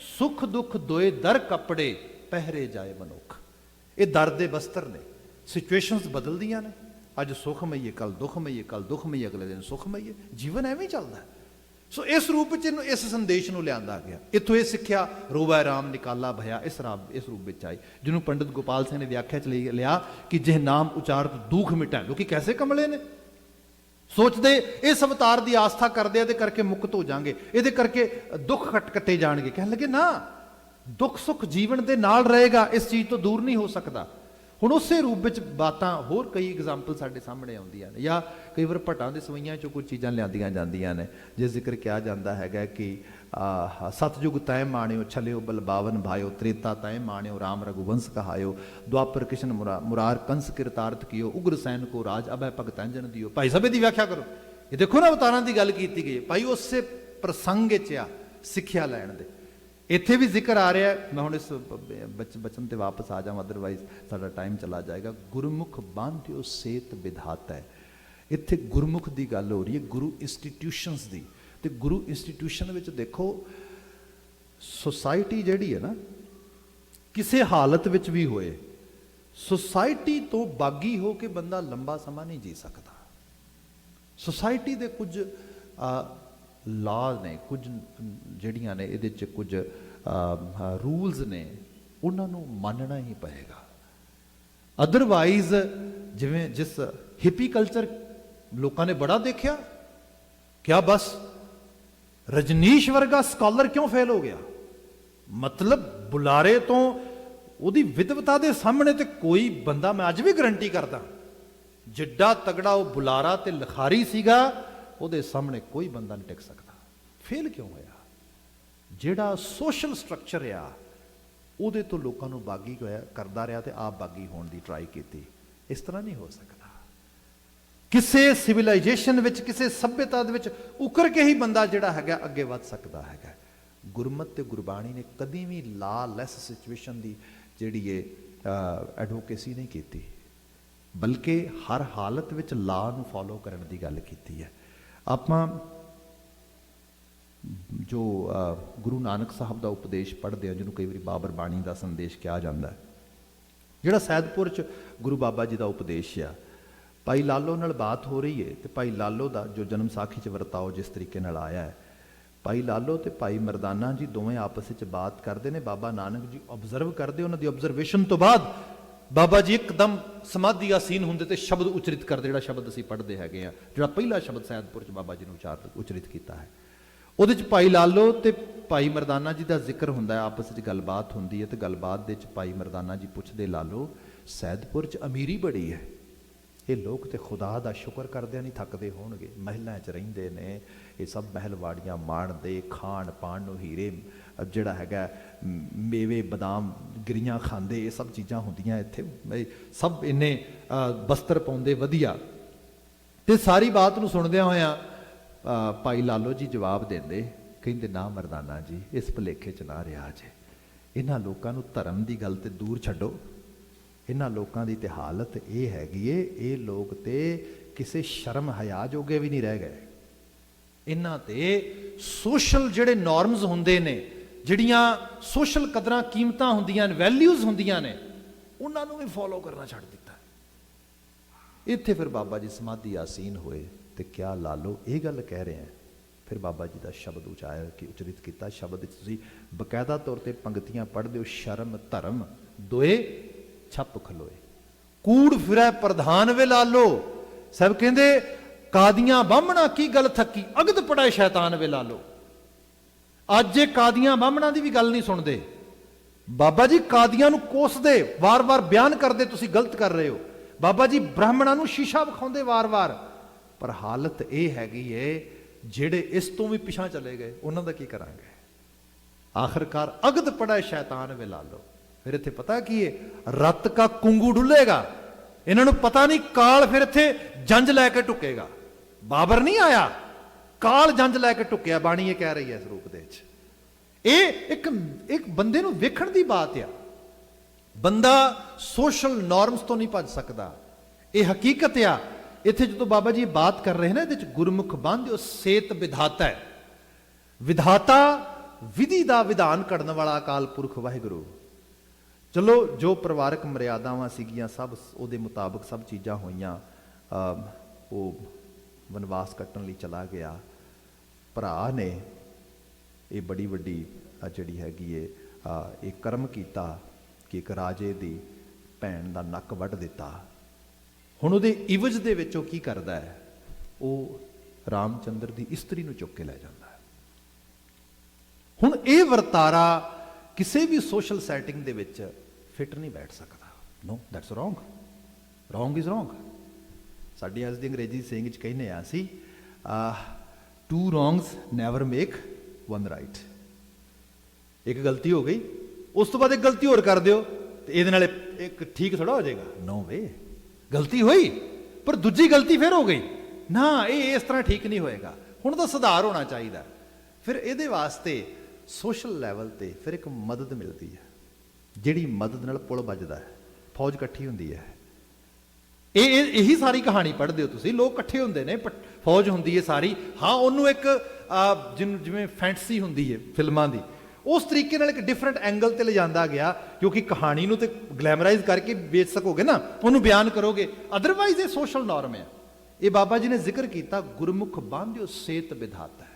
ਸੁੱਖ ਦੁੱਖ ਦੋਏ ਦਰ ਕੱਪੜੇ, ਪਹਿਰੇ ਜਾਏ ਮਨੁੱਖ। ਇਹ ਦਰ ਦੇ ਬਸਤਰ ਨੇ। ਸਿਚੁਏਸ਼ਨਸ ਬਦਲਦੀਆਂ ਨੇ, ਅੱਜ ਸੁਖਮਈ, ਕੱਲ ਦੁਖਮਈ, ਕੱਲ ਦੁਖਮਈ, ਅਗਲੇ ਦਿਨ ਸੁਖਮਈ। ਜੀਵਨ ਐਵੇਂ ਹੀ ਚੱਲਦਾ। ਸੋ ਇਸ ਰੂਪ ਵਿੱਚ ਇਹਨੂੰ, ਇਸ ਸੰਦੇਸ਼ ਨੂੰ ਲਿਆਂਦਾ ਗਿਆ। ਇੱਥੋਂ ਇਹ ਸਿੱਖਿਆ ਰੋਵੈ ਰਾਮ ਨਿਕਾਲਾ ਭਇਆ ਇਸ ਰੂਪ ਵਿੱਚ ਆਈ, ਜਿਹਨੂੰ ਪੰਡਿਤ ਗੋਪਾਲ ਸਿੰਘ ਨੇ ਵਿਆਖਿਆ ਚ ਲਿਆ ਕਿ ਜਿਹ ਨਾਮ ਉਚਾਰਤ ਦੁੱਖ ਮਿਟੈ। ਲੋਕੀ ਕੈਸੇ ਕਮਲੇ ਨੇ, ਸੋਚਦੇ ਇਸ ਅਵਤਾਰ ਦੀ ਆਸਥਾ ਕਰਦੇ ਇਹਦੇ ਕਰਕੇ ਮੁਕਤ ਹੋ ਜਾਣਗੇ, ਇਹਦੇ ਕਰਕੇ ਦੁੱਖ ਕੱਟੇ ਜਾਣਗੇ। ਕਹਿਣ ਲੱਗੇ ਨਾ, ਦੁੱਖ ਸੁੱਖ ਜੀਵਨ ਦੇ ਨਾਲ ਰਹੇਗਾ, ਇਸ ਚੀਜ਼ ਤੋਂ ਦੂਰ ਨਹੀਂ ਹੋ ਸਕਦਾ। ਹੁਣ ਉਸੇ ਰੂਪ ਵਿੱਚ ਬਾਤਾਂ, ਹੋਰ ਕਈ ਐਗਜ਼ਾਮਪਲ ਸਾਡੇ ਸਾਹਮਣੇ ਆਉਂਦੀਆਂ ਨੇ, ਜਾਂ ਕਈ ਵਾਰ ਭੱਟਾਂ ਦੇ ਸਵਈਆਂ ਚੋਂ ਕੁਝ ਚੀਜ਼ਾਂ ਲਿਆਂਦੀਆਂ ਜਾਂਦੀਆਂ ਨੇ, ਜਿਸ ਜ਼ਿਕਰ ਕਿਹਾ ਜਾਂਦਾ ਹੈਗਾ ਕਿ ਸਤਜੁਗ ਤੈ ਮਾਣਿਓ ਛਲਿਓ ਬਲਬਾਵਨ ਭਾਇਓ, ਤ੍ਰੇਤਾ ਤੈ ਮਾਣਿਓ ਰਾਮ ਰਘੁਵੰਸ਼ ਕਹਾਇਓ, ਦੁਆਪਰ ਕ੍ਰਿਸ਼ਨ ਮੁਰਾਰ ਕੰਸ ਕਿਰਤਾਰਥ ਕੀਓ, ਉਗਰ ਸੈਨ ਕੋ ਰਾਜ ਅਭੈ ਭਗਤ ਅੰਜਨ ਦਿਓ। ਭਾਈ ਸਾਹਿਬ ਦੀ ਵਿਆਖਿਆ ਕਰੋ। ਇਹ ਦੇਖੋ ਨਾ ਅਵਤਾਰਾਂ ਦੀ ਗੱਲ ਕੀਤੀ ਗਈ ਭਾਈ, ਉਸੇ ਪ੍ਰਸੰਗ ਵਿੱਚ ਆ ਸਿੱਖਿਆ ਲੈਣ ਦੇ। ਇੱਥੇ ਵੀ ਜ਼ਿਕਰ ਆ ਰਿਹਾ, ਮੈਂ ਹੁਣ ਇਸ ਬਚਨ ਤੇ ਵਾਪਸ ਆ ਜਾਵਾਂ, ਅਦਰਵਾਈਜ਼ ਸਾਡਾ ਟਾਈਮ ਚਲਾ ਜਾਏਗਾ। ਗੁਰਮੁਖ ਬਾਂਧਿਓ ਸੇਤ ਵਿਧਾਤਾ। ਇੱਥੇ ਗੁਰਮੁਖ ਦੀ ਗੱਲ ਹੋ ਰਹੀ ਹੈ, ਗੁਰੂ ਇੰਸਟੀਟਿਊਸ਼ਨਸ ਦੀ। ਤੇ ਗੁਰੂ ਇੰਸਟੀਟਿਊਸ਼ਨ ਵਿੱਚ ਦੇਖੋ, ਸੁਸਾਇਟੀ ਜਿਹੜੀ ਹੈ ਨਾ, ਕਿਸੇ ਹਾਲਤ ਵਿੱਚ ਵੀ ਹੋਏ, ਸੁਸਾਇਟੀ ਤੋਂ ਬਾਗੀ ਹੋ ਕੇ ਬੰਦਾ ਲੰਬਾ ਸਮਾਂ ਨਹੀਂ ਜੀ ਸਕਦਾ। ਸੁਸਾਇਟੀ ਦੇ ਕੁਝ ਲਾਅ ਨੇ, ਕੁਝ ਜਿਹੜੀਆਂ ਨੇ ਇਹਦੇ 'ਚ ਕੁਝ ਰੂਲਸ ਨੇ, ਉਹਨਾਂ ਨੂੰ ਮੰਨਣਾ ਹੀ ਪਏਗਾ। ਅਦਰਵਾਈਜ਼ ਜਿਵੇਂ ਜਿਸ ਹਿੱਪੀ ਕਲਚਰ ਲੋਕਾਂ ਨੇ ਬੜਾ ਦੇਖਿਆ, ਕਿਆ ਬਸ ਰਜਨੀਸ਼ ਵਰਗਾ ਸਕਾਲਰ ਕਿਉਂ ਫੇਲ ਹੋ ਗਿਆ? ਮਤਲਬ ਬੁਲਾਰੇ ਤੋਂ ਉਹਦੀ ਵਿਦਵਤਾ ਦੇ ਸਾਹਮਣੇ ਤੇ ਕੋਈ ਬੰਦਾ, ਮੈਂ ਅੱਜ ਵੀ ਗਰੰਟੀ ਕਰਦਾ, ਜਿੱਡਾ ਤਗੜਾ ਉਹ ਬੁਲਾਰਾ ਤੇ ਲਿਖਾਰੀ ਸੀਗਾ, ਉਹਦੇ ਸਾਹਮਣੇ ਕੋਈ ਬੰਦਾ ਨਹੀਂ ਟਿਕ ਸਕਦਾ। ਫੇਲ ਕਿਉਂ ਹੋਇਆ? ਜਿਹੜਾ ਸੋਸ਼ਲ ਸਟਰਕਚਰ ਆ ਉਹਦੇ ਤੋਂ ਲੋਕਾਂ ਨੂੰ ਬਾਗੀ ਹੋਇਆ ਕਰਦਾ ਰਿਹਾ ਤੇ ਆਪ ਬਾਗੀ ਹੋਣ ਦੀ ਟਰਾਈ ਕੀਤੀ। ਇਸ ਤਰ੍ਹਾਂ ਨਹੀਂ ਹੋ ਸਕਦਾ। ਕਿਸੇ ਸਿਵਲਾਈਜੇਸ਼ਨ ਵਿੱਚ, ਕਿਸੇ ਸਭਿਅਤਾ ਦੇ ਵਿੱਚ ਉਕਰ ਕੇ ਹੀ ਬੰਦਾ ਜਿਹੜਾ ਹੈਗਾ ਅੱਗੇ ਵੱਧ ਸਕਦਾ ਹੈਗਾ। ਗੁਰਮਤਿ ਤੇ ਗੁਰਬਾਣੀ ਨੇ ਕਦੀ ਵੀ ਲਾਲੈਸ ਸਿਚੁਏਸ਼ਨ ਦੀ ਜਿਹੜੀ ਇਹ ਐਡਵੋਕੇਸੀ ਨਹੀਂ ਕੀਤੀ, ਬਲਕਿ ਹਰ ਹਾਲਤ ਵਿੱਚ ਲਾ ਨੂੰ ਫੋਲੋ ਕਰਨ ਦੀ ਗੱਲ ਕੀਤੀ ਹੈ। ਆਪਾਂ ਜੋ ਗੁਰੂ ਨਾਨਕ ਸਾਹਿਬ ਦਾ ਉਪਦੇਸ਼ ਪੜ੍ਹਦੇ ਹਾਂ, ਜਿਹਨੂੰ ਕਈ ਵਾਰੀ ਬਾਬਰ ਬਾਣੀ ਦਾ ਸੰਦੇਸ਼ ਕਿਹਾ ਜਾਂਦਾ ਹੈ, ਜਿਹੜਾ ਸੈਦਪੁਰ 'ਚ ਗੁਰੂ ਬਾਬਾ ਜੀ ਦਾ ਉਪਦੇਸ਼ ਆ, ਭਾਈ ਲਾਲੋ ਨਾਲ ਬਾਤ ਹੋ ਰਹੀ ਹੈ ਤੇ ਭਾਈ ਲਾਲੋ ਦਾ ਜੋ ਜਨਮ ਸਾਖੀ 'ਚ ਵਰਤਾਓ ਜਿਸ ਤਰੀਕੇ ਨਾਲ ਆਇਆ ਹੈ, ਭਾਈ ਲਾਲੋ ਤੇ ਭਾਈ ਮਰਦਾਨਾ ਜੀ ਦੋਵੇਂ ਆਪਸ ਵਿੱਚ ਬਾਤ ਕਰਦੇ ਨੇ। ਬਾਬਾ ਨਾਨਕ ਜੀ ਆਬਜ਼ਰਵ ਕਰਦੇ, ਉਹਨਾਂ ਦੀ ਆਬਜ਼ਰਵੇਸ਼ਨ ਤੋਂ ਬਾਅਦ ਬਾਬਾ ਜੀ ਇੱਕਦਮ ਸਮਾਧੀ ਆਸੀਨ ਹੁੰਦੇ ਤੇ ਸ਼ਬਦ ਉਚਰਿਤ ਕਰਦੇ, ਜਿਹੜਾ ਸ਼ਬਦ ਅਸੀਂ ਪੜ੍ਹਦੇ ਹੈਗੇ ਆ, ਜਿਹੜਾ ਪਹਿਲਾ ਸ਼ਬਦ ਸੈਦਪੁਰ 'ਚ ਬਾਬਾ ਜੀ ਨੇ ਉਚਰਿਤ ਕੀਤਾ ਹੈ। ਉਹਦੇ 'ਚ ਭਾਈ ਲਾਲੋ ਤੇ ਭਾਈ ਮਰਦਾਨਾ ਜੀ ਦਾ ਜ਼ਿਕਰ ਹੁੰਦਾ ਹੈ, ਆਪਸ ਵਿੱਚ ਗੱਲਬਾਤ ਹੁੰਦੀ ਹੈ ਤੇ ਗੱਲਬਾਤ ਦੇ ਵਿੱਚ ਭਾਈ ਮਰਦਾਨਾ ਜੀ ਪੁੱਛਦੇ, ਲਾਲੋ ਸੈਦਪੁਰ 'ਚ ਅਮੀਰੀ ਬੜੀ ਹੈ, ਇਹ ਲੋਕ ਤੇ ਖੁਦਾ ਦਾ ਸ਼ੁਕਰ ਕਰਦਿਆਂ ਨਹੀਂ ਥੱਕਦੇ ਹੋਣਗੇ, ਮਹਿਲਾਂ 'ਚ ਰਹਿੰਦੇ ਨੇ, ਇਹ ਸਭ ਮਹਿਲਵਾੜੀਆਂ ਮਾਣਦੇ, ਖਾਣ ਪਾਣ ਨੂੰ ਹੀਰੇ ਜਿਹੜਾ ਹੈਗਾ ਮੇਵੇ ਬਦਾਮ ਗਿਰੀਆਂ ਖਾਂਦੇ, ਇਹ ਸਭ ਚੀਜ਼ਾਂ ਹੁੰਦੀਆਂ ਇੱਥੇ, ਸਭ ਇੰਨੇ ਬਸਤਰ ਪਾਉਂਦੇ ਵਧੀਆ। ਤੇ ਸਾਰੀ ਬਾਤ ਨੂੰ ਸੁਣਦਿਆਂ ਹੋਇਆਂ ਭਾਈ ਲਾਲੋ ਜੀ ਜਵਾਬ ਦਿੰਦੇ, ਕਹਿੰਦੇ ਨਾ ਮਰਦਾਨਾ ਜੀ, ਇਸ ਭੁਲੇਖੇ 'ਚ ਨਾ ਰਿਹਾ ਜੇ, ਇਹਨਾਂ ਲੋਕਾਂ ਨੂੰ ਧਰਮ ਦੀ ਗੱਲ ਤੇ ਦੂਰ ਛੱਡੋ, ਇਹਨਾਂ ਲੋਕਾਂ ਦੀ ਤੇ ਹਾਲਤ ਇਹ ਹੈਗੀ ਏ, ਇਹ ਲੋਕ ਤੇ ਕਿਸੇ ਸ਼ਰਮ ਹਯਾ ਜੋਗੇ ਵੀ ਨਹੀਂ ਰਹਿ ਗਏ, ਇਹਨਾਂ ਤੇ ਸੋਸ਼ਲ ਜਿਹੜੇ ਨੋਰਮਸ ਹੁੰਦੇ ਨੇ, ਜਿਹੜੀਆਂ ਸੋਸ਼ਲ ਕਦਰਾਂ ਕੀਮਤਾਂ ਹੁੰਦੀਆਂ ਨੇ, ਵੈਲਿਊਜ਼ ਹੁੰਦੀਆਂ ਨੇ, ਉਹਨਾਂ ਨੂੰ ਵੀ ਫੋਲੋ ਕਰਨਾ ਛੱਡ ਦਿੱਤਾ। ਇੱਥੇ ਫਿਰ ਬਾਬਾ ਜੀ ਸਮਾਧੀ ਆਸੀਨ ਹੋਏ ਤੇ ਕਿਆ ਲਾਲੋ ਇਹ ਗੱਲ ਕਹਿ ਰਹੇ ਹੈ? ਫਿਰ ਬਾਬਾ ਜੀ ਦਾ ਸ਼ਬਦ ਉਚਰਿਤ ਕੀਤਾ। ਸ਼ਬਦ ਵਿੱਚ ਤੁਸੀਂ ਬਕਾਇਦਾ ਤੌਰ ਤੇ ਪੰਕਤੀਆਂ ਪੜ੍ਹਦੇ ਹੋ, ਸ਼ਰਮ ਧਰਮ ਦੋਏ ਛੱਪ ਖਲੋਏ, ਕੂੜ ਫਿਰੈ ਪ੍ਰਧਾਨ ਵੇ ਲਾਲੋ। ਸਭ ਕਹਿੰਦੇ ਕਾਦੀਆਂ ਬਾਹਮਣਾ ਕੀ ਗੱਲ ਥੱਕੀ, ਅਗਦ ਪੜਾਏ ਸ਼ੈਤਾਨ ਵੇ ਲਾਲੋ। ਅੱਜ ਇਹ ਕਾਦੀਆਂ ਬਾਹਮਣਾ ਦੀ ਵੀ ਗੱਲ ਨਹੀਂ ਸੁਣਦੇ, ਬਾਬਾ ਜੀ ਕਾਦੀਆਂ ਨੂੰ ਕੋਸਦੇ, ਵਾਰ-ਵਾਰ ਬਿਆਨ ਕਰਦੇ ਤੁਸੀਂ ਗਲਤ ਕਰ ਰਹੇ ਹੋ, ਬਾਬਾ ਜੀ ਬ੍ਰਾਹਮਣਾਂ ਨੂੰ ਸ਼ੀਸ਼ਾ ਵਿਖਾਉਂਦੇ ਵਾਰ-ਵਾਰ। ਪਰ ਹਾਲਤ ਇਹ ਹੈਗੀ ਏ, ਜਿਹੜੇ ਇਸ ਤੋਂ ਵੀ ਪਿਛਾਂ ਚਲੇ ਗਏ ਉਹਨਾਂ ਦਾ ਕੀ ਕਰਾਂਗੇ? ਆਖਿਰਕਾਰ ਅਗਦ ਪੜਾਏ ਸ਼ੈਤਾਨ ਵੇ ਲਾਲੋ। ਫਿਰ ਇੱਥੇ ਪਤਾ ਕੀ ਹੈ, ਰੱਤ ਕਾ ਕੁੰਗੂ ਡੁੱਲੇਗਾ, ਇਹਨਾਂ ਨੂੰ ਪਤਾ ਨਹੀਂ ਕਾਲ ਫਿਰ ਇੱਥੇ ਜੰਜ ਲੈ ਕੇ ਟੁੱਕੇਗਾ। ਬਾਬਰ ਨਹੀਂ ਆਇਆ, ਕਾਲ ਜੰਜ ਲੈ ਕੇ ਟੁੱਕਿਆ, ਬਾਣੀ ਇਹ ਕਹਿ ਰਹੀ ਹੈ ਇਸ ਰੂਪ ਦੇ ਵਿੱਚ। ਇਹ ਇੱਕ ਬੰਦੇ ਨੂੰ ਵੇਖਣ ਦੀ ਬਾਤ ਆ, ਬੰਦਾ ਸੋਸ਼ਲ ਨੋਰਮਸ ਤੋਂ ਨਹੀਂ ਭੱਜ ਸਕਦਾ, ਇਹ ਹਕੀਕਤ ਆ। ਇੱਥੇ ਜਦੋਂ ਬਾਬਾ ਜੀ ਬਾਤ ਕਰ ਰਹੇ ਨੇ, ਇਹਦੇ ਵਿੱਚ ਗੁਰਮੁਖ ਬੰਧਿਓ ਸੇਤ ਵਿਧਾਤਾ ਹੈ, ਵਿਧਾਤਾ ਵਿਧੀ ਦਾ ਵਿਧਾਨ ਕਰਨ ਵਾਲਾ ਅਕਾਲ ਪੁਰਖ ਵਾਹਿਗੁਰੂ। ਚਲੋ ਜੋ ਪਰਿਵਾਰਕ ਮਰਿਆਦਾਵਾਂ ਸੀਗੀਆਂ ਸਭ ਉਹਦੇ ਮੁਤਾਬਕ ਸਭ ਚੀਜ਼ਾਂ ਹੋਈਆਂ। ਉਹ ਵਨਵਾਸ ਕੱਟਣ ਲਈ ਚਲਾ ਗਿਆ, ਭਰਾ ਨੇ ਇਹ ਬੜੀ ਵੱਡੀ ਜਿਹੜੀ ਹੈਗੀ ਏ ਇਹ ਕਰਮ ਕੀਤਾ ਕਿ ਇੱਕ ਰਾਜੇ ਦੀ ਭੈਣ ਦਾ ਨੱਕ ਵੱਢ ਦਿੱਤਾ। ਹੁਣ ਉਹਦੇ ਇਵਜ ਦੇ ਵਿੱਚ ਉਹ ਕੀ ਕਰਦਾ ਹੈ, ਉਹ ਰਾਮਚੰਦਰ ਦੀ ਇਸਤਰੀ ਨੂੰ ਚੁੱਕ ਕੇ ਲੈ ਜਾਂਦਾ ਹੈ। ਹੁਣ ਇਹ ਵਰਤਾਰਾ ਕਿਸੇ ਵੀ ਸੋਸ਼ਲ ਸੈਟਿੰਗ ਦੇ ਵਿੱਚ ਫਿੱਟ ਨਹੀਂ ਬੈਠ ਸਕਦਾ। No, that's wrong, wrong is wrong. ਸਾਡੀ ਅੱਜ ਦੀ ਅੰਗਰੇਜ਼ੀ ਸੇਇੰਗ 'ਚ ਕਹਿੰਦੇ ਆ ਅਸੀਂ, two wrongs never make one right. ਇੱਕ ਗਲਤੀ ਹੋ ਗਈ, ਉਸ ਤੋਂ ਬਾਅਦ ਇੱਕ ਗਲਤੀ ਹੋਰ ਕਰ ਦਿਓ ਤੇ ਇਹਦੇ ਨਾਲ ਇੱਕ ਠੀਕ ਥੋੜਾ ਹੋ ਜਾਏਗਾ। ਨੋ ਵੇ, ਗਲਤੀ ਹੋਈ ਪਰ ਦੂਜੀ ਗਲਤੀ ਫਿਰ ਹੋ ਗਈ ਨਾ, ਇਹ ਇਸ ਤਰ੍ਹਾਂ ਠੀਕ ਨਹੀਂ ਹੋਏਗਾ। ਹੁਣ ਤਾਂ ਸੁਧਾਰ ਹੋਣਾ ਚਾਹੀਦਾ। ਫਿਰ ਇਹਦੇ ਵਾਸਤੇ ਸੋਸ਼ਲ ਲੈਵਲ ਤੇ ਫਿਰ ਇੱਕ ਮਦਦ ਮਿਲਦੀ ਹੈ, ਜਿਹੜੀ ਮਦਦ ਨਾਲ ਪੁਲ ਵੱਜਦਾ ਹੈ, ਫੌਜ ਇਕੱਠੀ ਹੁੰਦੀ ਹੈ। ਇਹੀ ਸਾਰੀ ਕਹਾਣੀ ਪੜ੍ਹਦੇ ਹੋ ਤੁਸੀਂ, ਲੋਕ ਇਕੱਠੇ ਹੁੰਦੇ ਨੇ, ਫੌਜ ਹੁੰਦੀ ਹੈ ਸਾਰੀ। ਹਾਂ, ਉਹਨੂੰ ਇੱਕ ਜਿਵੇਂ ਫੈਂਟਸੀ ਹੁੰਦੀ ਹੈ ਫਿਲਮਾਂ ਦੀ, ਉਸ ਤਰੀਕੇ ਨਾਲ ਇੱਕ ਡਿਫਰੈਂਟ ਐਂਗਲ ਤੇ ਲਿਜਾਂਦਾ ਗਿਆ, ਕਿਉਂਕਿ ਕਹਾਣੀ ਨੂੰ ਤੇ ਗਲੈਮਰਾਈਜ਼ ਕਰਕੇ ਵੇਚ ਸਕੋਗੇ ਨਾ, ਉਹਨੂੰ ਬਿਆਨ ਕਰੋਗੇ, ਅਦਰਵਾਈਜ਼ ਇਹ ਸੋਸ਼ਲ ਨਾਰਮ ਹੈ। ਇਹ ਬਾਬਾ ਜੀ ਨੇ ਜ਼ਿਕਰ ਕੀਤਾ, ਗੁਰਮੁਖ ਬੰਧਿਓ ਸੇਤ ਵਿਧਾਤਾ ਹੈ।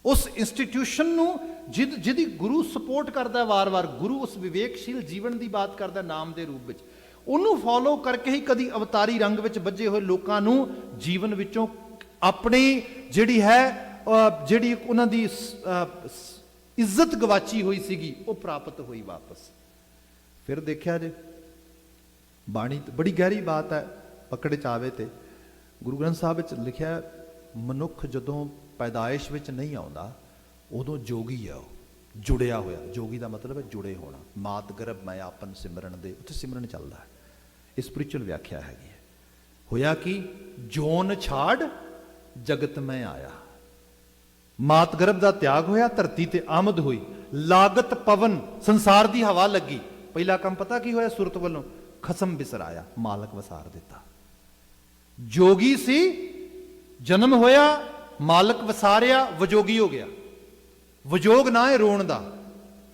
ਉਸ ਇੰਸਟੀਟਿਊਸ਼ਨ ਨੂੰ ਜਿਹਦੀ ਗੁਰੂ ਸਪੋਰਟ ਕਰਦਾ ਵਾਰ-ਵਾਰ, ਗੁਰੂ ਉਸ ਵਿਵੇਕਸ਼ੀਲ ਜੀਵਨ ਦੀ ਬਾਤ ਕਰਦਾ ਨਾਮ ਦੇ ਰੂਪ ਵਿੱਚ, ਉਹਨੂੰ ਫੋਲੋ ਕਰਕੇ ਹੀ ਕਦੀ ਅਵਤਾਰੀ ਰੰਗ ਵਿੱਚ ਬੱਝੇ ਹੋਏ ਲੋਕਾਂ ਨੂੰ ਜੀਵਨ ਵਿੱਚੋਂ ਆਪਣੀ ਜਿਹੜੀ ਹੈ ਜਿਹੜੀ ਉਹਨਾਂ ਦੀ ਇੱਜ਼ਤ ਗਵਾਚੀ ਹੋਈ ਸੀਗੀ ਉਹ ਪ੍ਰਾਪਤ ਹੋਈ ਵਾਪਸ। ਫਿਰ ਦੇਖਿਆ ਜੇ ਬਾਣੀ ਬੜੀ ਗਹਿਰੀ ਬਾਤ ਹੈ, ਪਕੜ ਚ ਆਵੇ ਤੇ ਗੁਰੂ ਗ੍ਰੰਥ ਸਾਹਿਬ ਵਿੱਚ ਲਿਖਿਆ, ਮਨੁੱਖ ਜਦੋਂ ਪੈਦਾਇਸ਼ ਵਿੱਚ ਨਹੀਂ ਆਉਂਦਾ ਉਦੋਂ ਜੋਗੀ ਆ, ਉਹ ਜੁੜਿਆ ਹੋਇਆ। ਜੋਗੀ ਦਾ ਮਤਲਬ ਹੈ ਜੁੜੇ ਹੋਣਾ। ਮਾਤ ਗਰਭ ਮੈਂ ਆਪਨ ਸਿਮਰਨ ਦੇ, ਉੱਥੇ ਸਿਮਰਨ ਚੱਲਦਾ ਹੈ। ਇਹ ਸਪਿਰਿਚੁਅਲ ਵਿਆਖਿਆ ਹੈਗੀ ਹੈ। ਹੋਇਆ ਕਿ ਜੋਨ ਛਾੜ ਜਗਤ ਮੈਂ ਆਇਆ, ਮਾਤ ਗਰਭ ਦਾ ਤਿਆਗ ਹੋਇਆ, ਧਰਤੀ ਤੇ ਆਮਦ ਹੋਈ, ਲਾਗਤ ਪਵਨ ਸੰਸਾਰ ਦੀ ਹਵਾ ਲੱਗੀ। ਪਹਿਲਾ ਕੰਮ ਪਤਾ ਕੀ ਹੋਇਆ? ਸੁਰਤ ਵੱਲੋਂ ਖਸਮ ਵਿਸਰਾਇਆ, ਮਾਲਕ ਵਸਾਰ ਦਿੱਤਾ। ਜੋਗੀ ਸੀ, ਜਨਮ ਹੋਇਆ, ਮਾਲਕ ਵਸਾਰਿਆ, ਵਜੋਗੀ ਹੋ ਗਿਆ। ਵਜੋਗ ਨਾ ਹੈ ਰੋਣ ਦਾ,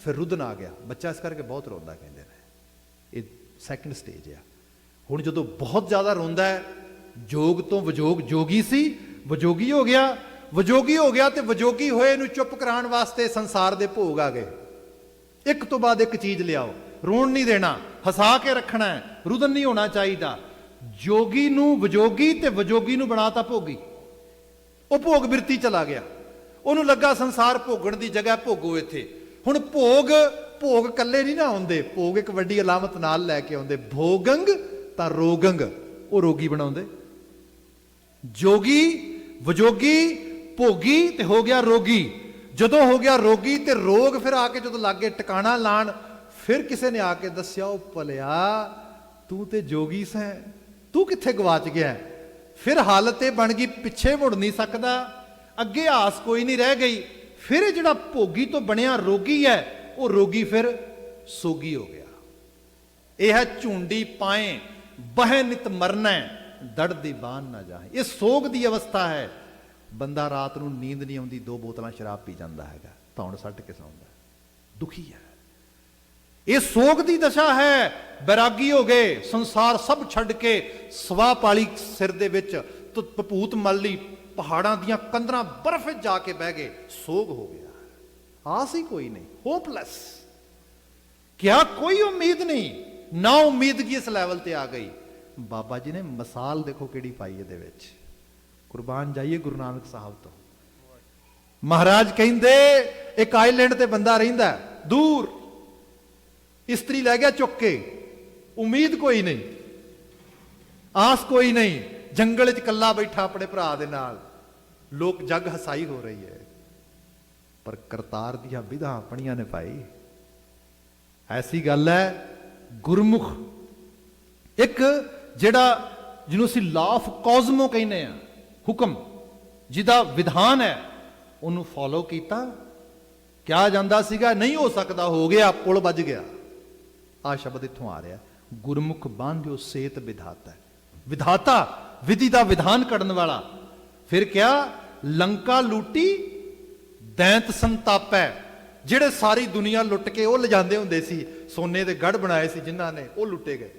ਫਿਰ ਰੁਦਨ ਆ ਗਿਆ। ਬੱਚਾ ਇਸ ਕਰਕੇ ਬਹੁਤ ਰੋਂਦਾ ਕਹਿੰਦੇ ਨੇ, ਇਹ ਸੈਕੰਡ ਸਟੇਜ ਆ। ਹੁਣ ਜਦੋਂ ਬਹੁਤ ਜ਼ਿਆਦਾ ਰੋਂਦਾ ਹੈ ਜੋਗ ਤੋਂ ਵਿਜੋਗ ਜੋਗੀ ਸੀ, ਵਿਜੋਗੀ ਹੋ ਗਿਆ। ਵਿਜੋਗੀ ਹੋ ਗਿਆ ਤੇ ਵਿਜੋਗੀ ਹੋਏ ਨੂੰ ਚੁੱਪ ਕਰਾਉਣ ਵਾਸਤੇ ਸੰਸਾਰ ਦੇ ਭੋਗ ਆ ਗਏ। ਇੱਕ ਤੋਂ ਬਾਅਦ ਇੱਕ ਚੀਜ਼ ਲਿਆਓ, ਰੋਣ ਨਹੀਂ ਦੇਣਾ, ਹਸਾ ਕੇ ਰੱਖਣਾ ਹੈ, ਰੁਦਨ ਨਹੀਂ ਹੋਣਾ ਚਾਹੀਦਾ। ਜੋਗੀ ਨੂੰ ਵਿਜੋਗੀ ਤੇ ਵਿਜੋਗੀ ਨੂੰ ਬਣਾਤਾ ਭੋਗੀ। ਉਹ ਭੋਗ ਬਿਰਤੀ ਚਲਾ ਗਿਆ। ਉਹਨੂੰ ਲੱਗਾ ਸੰਸਾਰ ਭੋਗਣ ਦੀ ਜਗ੍ਹਾ ਭੋਗੋ ਇੱਥੇ। ਹੁਣ ਭੋਗ ਇਕੱਲੇ ਨਹੀਂ ਨਾ ਆਉਂਦੇ, ਭੋਗ ਇੱਕ ਵੱਡੀ ਅਲਾਮਤ ਨਾਲ ਲੈ ਕੇ ਆਉਂਦੇ। ਭੋਗੰਗ ਤਾਂ ਰੋਗੰਗ, ਉਹ ਰੋਗੀ ਬਣਾਉਂਦੇ। ਜੋਗੀ ਵਿਜੋਗੀ ਭੋਗੀ ਤੇ ਹੋ ਗਿਆ ਰੋਗੀ। ਜਦੋਂ ਹੋ ਗਿਆ ਰੋਗੀ ਤੇ ਰੋਗ ਫਿਰ ਆ ਕੇ ਜਦੋਂ ਲਾਗੇ ਟਿਕਾਣਾ ਲਾਣ, ਫਿਰ ਕਿਸੇ ਨੇ ਆ ਕੇ ਦੱਸਿਆ, ਉਹ ਭਲਿਆ ਤੂੰ ਤੇ ਜੋਗੀ ਸੈਂ, ਤੂੰ ਕਿੱਥੇ ਗਵਾਚ ਗਿਆ। ਫਿਰ ਹਾਲਤ ਇਹ ਬਣ ਗਈ, ਪਿੱਛੇ ਮੁੜ ਨਹੀਂ ਸਕਦਾ, ਅੱਗੇ ਆਸ ਕੋਈ ਨਹੀਂ ਰਹਿ ਗਈ। ਫਿਰ ਇਹ ਜਿਹੜਾ ਭੋਗੀ ਤੋਂ ਬਣਿਆ ਰੋਗੀ ਹੈ, ਉਹ ਰੋਗੀ ਫਿਰ ਸੋਗੀ ਹੋ ਗਿਆ। ਇਹ ਹੈ ਝੁੰਡੀ ਪਾਏ ਬਹਿ ਨਿਤ ਮਰਨਾ, ਦੜ ਦੀ ਬਾਨ ਨਾ ਜਾਏ। ਇਹ ਸੋਗ ਦੀ ਅਵਸਥਾ ਹੈ। ਬੰਦਾ ਰਾਤ ਨੂੰ ਨੀਂਦ ਨਹੀਂ ਆਉਂਦੀ, 2 ਬੋਤਲਾਂ ਸ਼ਰਾਬ ਪੀ ਜਾਂਦਾ ਹੈਗਾ, ਧੌਣ ਸੱਟ ਕੇ ਸੌਂਦਾ, ਦੁਖੀ ਹੈ। ਇਹ ਸੋਗ ਦੀ ਦਸ਼ਾ ਹੈ। ਬੈਰਾਗੀ ਹੋ ਗਏ, ਸੰਸਾਰ ਸਭ ਛੱਡ ਕੇ ਸਵਾ ਪਾਲੀ ਸਿਰ ਦੇ ਵਿੱਚ ਪਪੂਤ ਮਲ ਲਈ, ਪਹਾੜਾਂ ਦੀਆਂ ਕੰਦਰਾਂ ਬਰਫ਼ ਵਿੱਚ ਜਾ ਕੇ ਬਹਿ ਗਏ। ਸੋਗ ਹੋ ਗਿਆ, ਆਸ ਹੀ ਕੋਈ ਨਹੀਂ, ਹੋਪਲੈਸ। ਕਿਆ ਕੋਈ ਉਮੀਦ ਨਹੀਂ, ਨਾ ਉਮੀਦਗੀ ਇਸ ਲੈਵਲ ਤੇ ਆ ਗਈ। ਬਾਬਾ ਜੀ ਨੇ ਮਿਸਾਲ ਦੇਖੋ ਕਿਹੜੀ ਪਾਈ ਇਹਦੇ ਵਿੱਚ। ਕੁਰਬਾਨ ਜਾਈਏ ਗੁਰੂ ਨਾਨਕ ਸਾਹਿਬ ਤੋਂ। ਮਹਾਰਾਜ ਕਹਿੰਦੇ ਇੱਕ ਆਈਲੈਂਡ ਤੇ ਬੰਦਾ ਰਹਿੰਦਾ ਦੂਰ, ਇਸਤਰੀ ਲੈ ਗਿਆ ਚੁੱਕ ਕੇ, ਉਮੀਦ ਕੋਈ ਨਹੀਂ, ਆਸ ਕੋਈ ਨਹੀਂ, ਜੰਗਲ 'ਚ ਇਕੱਲਾ ਬੈਠਾ ਆਪਣੇ ਭਰਾ ਦੇ ਨਾਲ। ਲੋਕ ਜੱਗ ਹਸਾਈ ਹੋ ਰਹੀ ਹੈ, ਪਰ ਕਰਤਾਰ ਦੀਆਂ ਵਿਧਾਂ ਆਪਣੀਆਂ ਨੇ ਭਾਈ। ਐਸੀ ਗੱਲ ਹੈ, ਗੁਰਮੁਖ ਇੱਕ ਜਿਹੜਾ ਜਿਹਨੂੰ ਅਸੀਂ ਲਾਅ ਆਫ ਕਾਜ਼ਮੋ ਕਹਿੰਦੇ ਆ, ਹੁਕਮ ਜਿਹਦਾ ਵਿਧਾਨ ਹੈ, ਉਹਨੂੰ ਫੋਲੋ ਕੀਤਾ। ਕਿਹਾ ਜਾਂਦਾ ਸੀਗਾ ਨਹੀਂ ਹੋ ਸਕਦਾ, ਹੋ ਗਿਆ, ਪੁਲ ਵੱਜ ਗਿਆ। ਆ ਸ਼ਬਦ ਇੱਥੋਂ ਆ ਰਿਹਾ, ਗੁਰਮੁਖ ਬਾਂਧਿਓ ਸੇਤ ਵਿਧਾਤਾ। ਵਿਧਾਤਾ ਵਿਧੀ ਦਾ ਵਿਧਾਨ ਕੱਢਣ ਵਾਲਾ। ਫਿਰ ਕਿਹਾ ਲੰਕਾ ਲੂਟੀ ਦੈਂਤ ਸੰਤਾਪੈ। ਜਿਹੜੇ ਸਾਰੀ ਦੁਨੀਆ ਲੁੱਟ ਕੇ ਉਹ ਲਿਜਾਂਦੇ ਹੁੰਦੇ ਸੀ, ਸੋਨੇ ਦੇ ਗੜ ਬਣਾਏ ਸੀ ਜਿਨ੍ਹਾਂ ਨੇ, ਉਹ ਲੁੱਟੇ ਗਏ।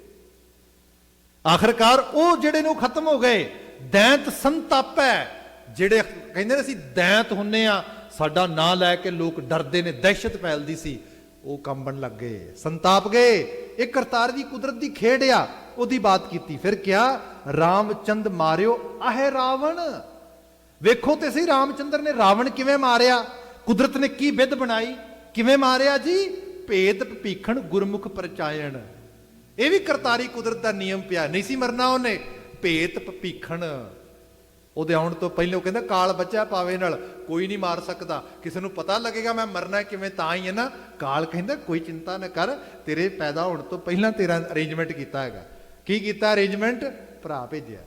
ਆਖਰਕਾਰ ਉਹ ਜਿਹੜੇ ਨੂੰ ਖਤਮ ਹੋ ਗਏ। ਦੈਂਤ ਸੰਤਾਪੈ, ਜਿਹੜੇ ਕਹਿੰਦੇ ਨੇ ਅਸੀਂ ਦੈਂਤ ਹੁੰਨੇ ਆ, ਸਾਡਾ ਨਾਂ ਲੈ ਕੇ ਲੋਕ ਡਰਦੇ ਨੇ, ਦਹਿਸ਼ਤ ਫੈਲਦੀ ਸੀ, ਉਹ ਕੰਬਣ ਲੱਗ ਗਏ, ਸੰਤਾਪ ਗਏ। ਇਹ ਕਰਤਾਰ ਦੀ ਕੁਦਰਤ ਦੀ ਖੇਡ ਆ, ਉਹਦੀ ਬਾਤ ਕੀਤੀ। ਫਿਰ ਕਿਹਾ ਰਾਮਚੰਦ ਮਾਰਿਓ ਆਹੇ ਰਾਵਣ। ਵੇਖੋ ਤੇ ਸਹੀ, ਰਾਮਚੰਦਰ ਨੇ ਰਾਵਣ ਕਿਵੇਂ ਮਾਰਿਆ, ਕੁਦਰਤ ਨੇ ਕੀ ਵਿਧ ਬਣਾਈ, ਕਿਵੇਂ ਮਾਰਿਆ ਜੀ। ਭੇਦ ਭੀਖਣ ਗੁਰਮੁਖ ਪਰਚਾਇਣ। ਇਹ ਵੀ ਕਰਤਾਰੀ ਕੁਦਰਤ ਦਾ ਨਿਯਮ ਪਿਆ, ਨਹੀਂ ਸੀ ਮਰਨਾ ਉਹਨੇ। ਭੇਦ ਭੀਖਣ, ਉਹਦੇ ਆਉਣ ਤੋਂ ਪਹਿਲਾਂ ਉਹ ਕਹਿੰਦਾ ਕਾਲ ਬੱਚਾ ਪਾਵੇ ਨਾਲ ਕੋਈ ਨਹੀਂ ਮਾਰ ਸਕਦਾ। ਕਿਸੇ ਨੂੰ ਪਤਾ ਲੱਗੇਗਾ ਮੈਂ ਮਰਨਾ ਕਿਵੇਂ, ਤਾਂ ਹੀ ਹੈ ਨਾ। ਕਾਲ ਕਹਿੰਦਾ ਕੋਈ ਚਿੰਤਾ ਨਾ ਕਰ, ਤੇਰੇ ਪੈਦਾ ਹੋਣ ਤੋਂ ਪਹਿਲਾਂ ਤੇਰਾ ਅਰੇਂਜਮੈਂਟ ਕੀਤਾ ਹੈਗਾ। ਕੀ ਕੀਤਾ ਅਰੇਂਜਮੈਂਟ? ਭਰਾ ਭੇਜਿਆ,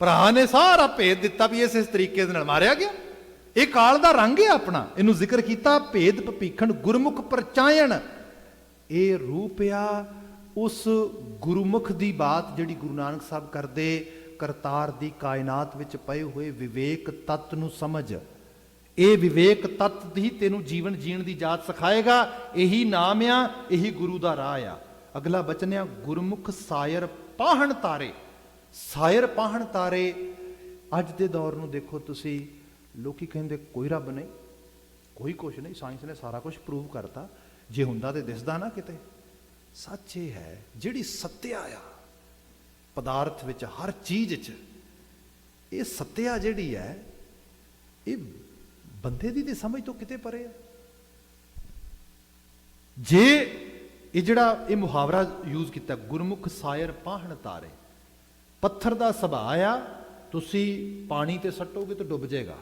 ਭਰਾ ਨੇ ਸਾਰਾ ਭੇਦ ਦਿੱਤਾ ਵੀ ਇਸ ਤਰੀਕੇ ਦੇ ਨਾਲ ਮਾਰਿਆ ਗਿਆ। ਇਹ ਕਾਲ ਦਾ ਰੰਗ ਹੈ ਆਪਣਾ। ਇਹਨੂੰ ਜ਼ਿਕਰ ਕੀਤਾ ਭੇਦ ਭੀਖਣ ਗੁਰਮੁਖ ਪਰਚਾਇਣ। ਇਹ ਰੂਪ ਆ ਉਸ ਗੁਰਮੁਖ ਦੀ ਬਾਤ ਜਿਹੜੀ ਗੁਰੂ ਨਾਨਕ ਸਾਹਿਬ ਕਰਦੇ। ਕਰਤਾਰ ਦੀ ਕਾਇਨਾਤ ਵਿੱਚ ਪਏ ਹੋਏ ਵਿਵੇਕ ਤੱਤ ਨੂੰ ਸਮਝ। ਇਹ ਵਿਵੇਕ ਤੱਤ ਹੀ ਤੈਨੂੰ ਜੀਵਨ ਜੀਣ ਦੀ ਜਾਚ ਸਿਖਾਏਗਾ। ਇਹੀ ਨਾਮ ਆ, ਇਹੀ ਗੁਰੂ ਦਾ ਰਾਹ ਆ। ਅਗਲਾ ਬਚਨ ਆ ਗੁਰਮੁਖ ਸਾਇਰ ਪਾਹਣ ਤਾਰੇ। ਸਾਇਰ ਪਾਹਣ ਤਾਰੇ। ਅੱਜ ਦੇ ਦੌਰ ਨੂੰ ਦੇਖੋ ਤੁਸੀਂ, ਲੋਕੀ ਕਹਿੰਦੇ ਕੋਈ ਰੱਬ ਨਹੀਂ, ਕੋਈ ਕੁਛ ਨਹੀਂ, ਸਾਇੰਸ ਨੇ ਸਾਰਾ ਕੁਝ ਪ੍ਰੂਵ ਕਰਤਾ। ਜੇ ਹੁੰਦਾ ਤੇ ਦਿਸਦਾ ਨਾ ਕਿਤੇ। ਸੱਚ ਇਹ ਹੈ, ਜਿਹੜੀ ਸੱਤਿਆ ਆ ਪਦਾਰਥ ਵਿੱਚ, ਹਰ ਚੀਜ਼ 'ਚ, ਇਹ ਸੱਤਿਆ ਜਿਹੜੀ ਹੈ, ਇਹ ਬੰਦੇ ਦੀ ਤੇ ਸਮਝ ਤੋਂ ਕਿਤੇ ਪਰੇ ਆ। ਜੇ ਇਹ ਜਿਹੜਾ ਇਹ ਮੁਹਾਵਰਾ ਯੂਜ਼ ਕੀਤਾ, ਗੁਰਮੁਖ ਸਾਇਰ ਪਾਹਣ ਤਾਰੇ। ਪੱਥਰ ਦਾ ਸੁਭਾਅ ਆ, ਤੁਸੀਂ ਪਾਣੀ ਤੇ ਸੱਟੋਗੇ ਤਾਂ ਡੁੱਬ ਜਾਏਗਾ।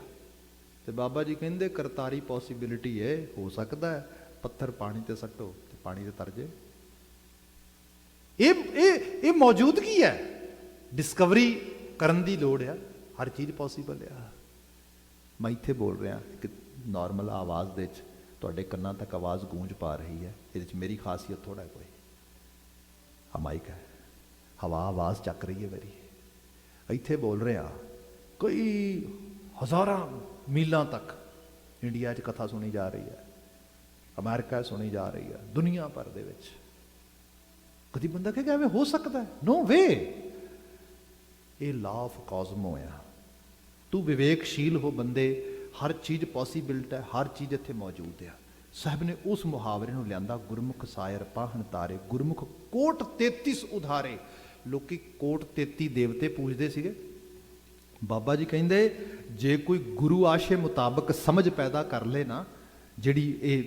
ਤੇ ਬਾਬਾ ਜੀ ਕਹਿੰਦੇ ਕਰਤਾਰੀ ਪੋਸੀਬਿਲਿਟੀ ਹੈ, ਹੋ ਸਕਦਾ ਹੈ ਪੱਥਰ ਪਾਣੀ ਤੇ ਸੱਟੋ ਤੇ ਪਾਣੀ ਤੇ ਤਰ ਜੇ। ਇਹ ਮੌਜੂਦਗੀ ਹੈ, ਡਿਸਕਵਰੀ ਕਰਨ ਦੀ ਲੋੜ ਆ। ਹਰ ਚੀਜ਼ ਪੋਸੀਬਲ ਆ। ਮੈਂ ਇੱਥੇ ਬੋਲ ਰਿਹਾ ਇੱਕ ਨਾਰਮਲ ਆਵਾਜ਼ ਦੇ ਵਿੱਚ, ਤੁਹਾਡੇ ਕੰਨਾਂ ਤੱਕ ਆਵਾਜ਼ ਗੂੰਜ ਪਾ ਰਹੀ ਹੈ। ਇਹਦੇ 'ਚ ਮੇਰੀ ਖਾਸੀਅਤ ਥੋੜਾ ਕੋਈ, ਆ ਮਾਈਕ ਹੈ, ਹਵਾ ਆਵਾਜ਼ ਚੱਕ ਰਹੀ ਹੈ ਮੇਰੀ। ਇੱਥੇ ਬੋਲ ਰਿਹਾ, ਕਈ ਹਜ਼ਾਰਾਂ ਮੀਲਾਂ ਤੱਕ ਇੰਡੀਆ 'ਚ ਕਥਾ ਸੁਣੀ ਜਾ ਰਹੀ ਹੈ, ਅਮਰੀਕਾ ਸੁਣੀ ਜਾ ਰਹੀ ਹੈ, ਦੁਨੀਆ ਭਰ ਦੇ ਵਿੱਚ। ਕਦੀ ਬੰਦਾ ਕਹੇਗਾ ਐਵੇਂ ਹੋ ਸਕਦਾ? ਨੋ ਵੇ। ਇਹ ਲਾ ਆਫ ਕਾਜ਼ਮੋ ਆ। ਤੂੰ ਵਿਵੇਕਸ਼ੀਲ ਹੋ ਬੰਦੇ, ਹਰ ਚੀਜ਼ ਪੋਸੀਬਿਲਟ ਹੈ, ਹਰ ਚੀਜ਼ ਇੱਥੇ ਮੌਜੂਦ ਆ। ਸਾਹਿਬ ਨੇ ਉਸ ਮੁਹਾਵਰੇ ਨੂੰ ਲਿਆਂਦਾ, ਗੁਰਮੁਖ ਸਾਇਰ ਪਾਹਣ ਤਾਰੇ, ਗੁਰਮੁਖ ਕੋਟ 33 ਉਧਾਰੇ। ਲੋਕੀ ਕੋਟ 33 ਦੇਵਤੇ ਪੂਜਦੇ ਸੀਗੇ। ਬਾਬਾ ਜੀ ਕਹਿੰਦੇ ਜੇ ਕੋਈ ਗੁਰੂ ਆਸ਼ੇ ਮੁਤਾਬਕ ਸਮਝ ਪੈਦਾ ਕਰ ਲੇ ਨਾ, ਜਿਹੜੀ ਇਹ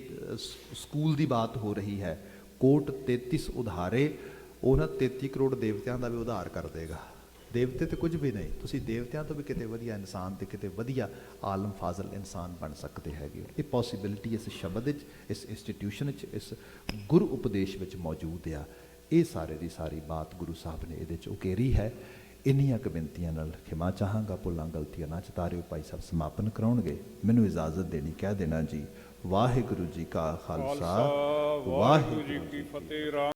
ਸਕੂਲ ਦੀ ਬਾਤ ਹੋ ਰਹੀ ਹੈ, ਕੋਟ 33 ਉਧਾਰੇ, ਉਹਨਾਂ 33 ਕਰੋੜ ਦੇਵਤਿਆਂ ਦਾ ਵੀ ਉਧਾਰ ਕਰ ਦੇਗਾ। ਦੇਵਤੇ ਤੇ ਕੁਝ ਵੀ ਨਹੀਂ, ਤੁਸੀਂ ਦੇਵਤਿਆਂ ਤੋਂ ਵੀ ਕਿਤੇ ਵਧੀਆ ਇਨਸਾਨ ਤੇ ਕਿਤੇ ਵਧੀਆ ਆਲਮ ਫਾਜ਼ਲ ਇਨਸਾਨ ਬਣ ਸਕਦੇ ਹੈਗੇ ਹੋ। ਇਹ ਪੋਸੀਬਿਲਿਟੀ ਇਸ ਸ਼ਬਦ ਵਿੱਚ, ਇਸ ਇੰਸਟੀਟਿਊਸ਼ਨ ਵਿੱਚ, ਇਸ ਗੁਰੂ ਉਪਦੇਸ਼ ਵਿੱਚ ਮੌਜੂਦ ਆ। ਇਹ ਸਾਰੇ ਦੀ ਸਾਰੀ ਬਾਤ ਗੁਰੂ ਸਾਹਿਬ ਨੇ ਇਹਦੇ 'ਚ ਉਕੇਰੀ ਹੈ। ਇੰਨੀਆਂ ਕੁ ਬੇਨਤੀਆਂ ਨਾਲ ਖਿਮਾ ਚਾਹਾਂਗਾ, ਭੁੱਲਾਂ ਗਲਤੀਆਂ ਨਾ ਚਤਾਰਿਓ। ਭਾਈ ਸਾਹਿਬ ਸਮਾਪਨ ਕਰਾਉਣਗੇ, ਮੈਨੂੰ ਇਜਾਜ਼ਤ ਦੇਣੀ, ਕਹਿ ਦੇਣਾ ਜੀ, ਵਾਹਿਗੁਰੂ ਜੀ ਕਾ ਖਾਲਸਾ, ਵਾਹਿਗੁਰੂ ਜੀ ਕੀ ਫਤਿਹ।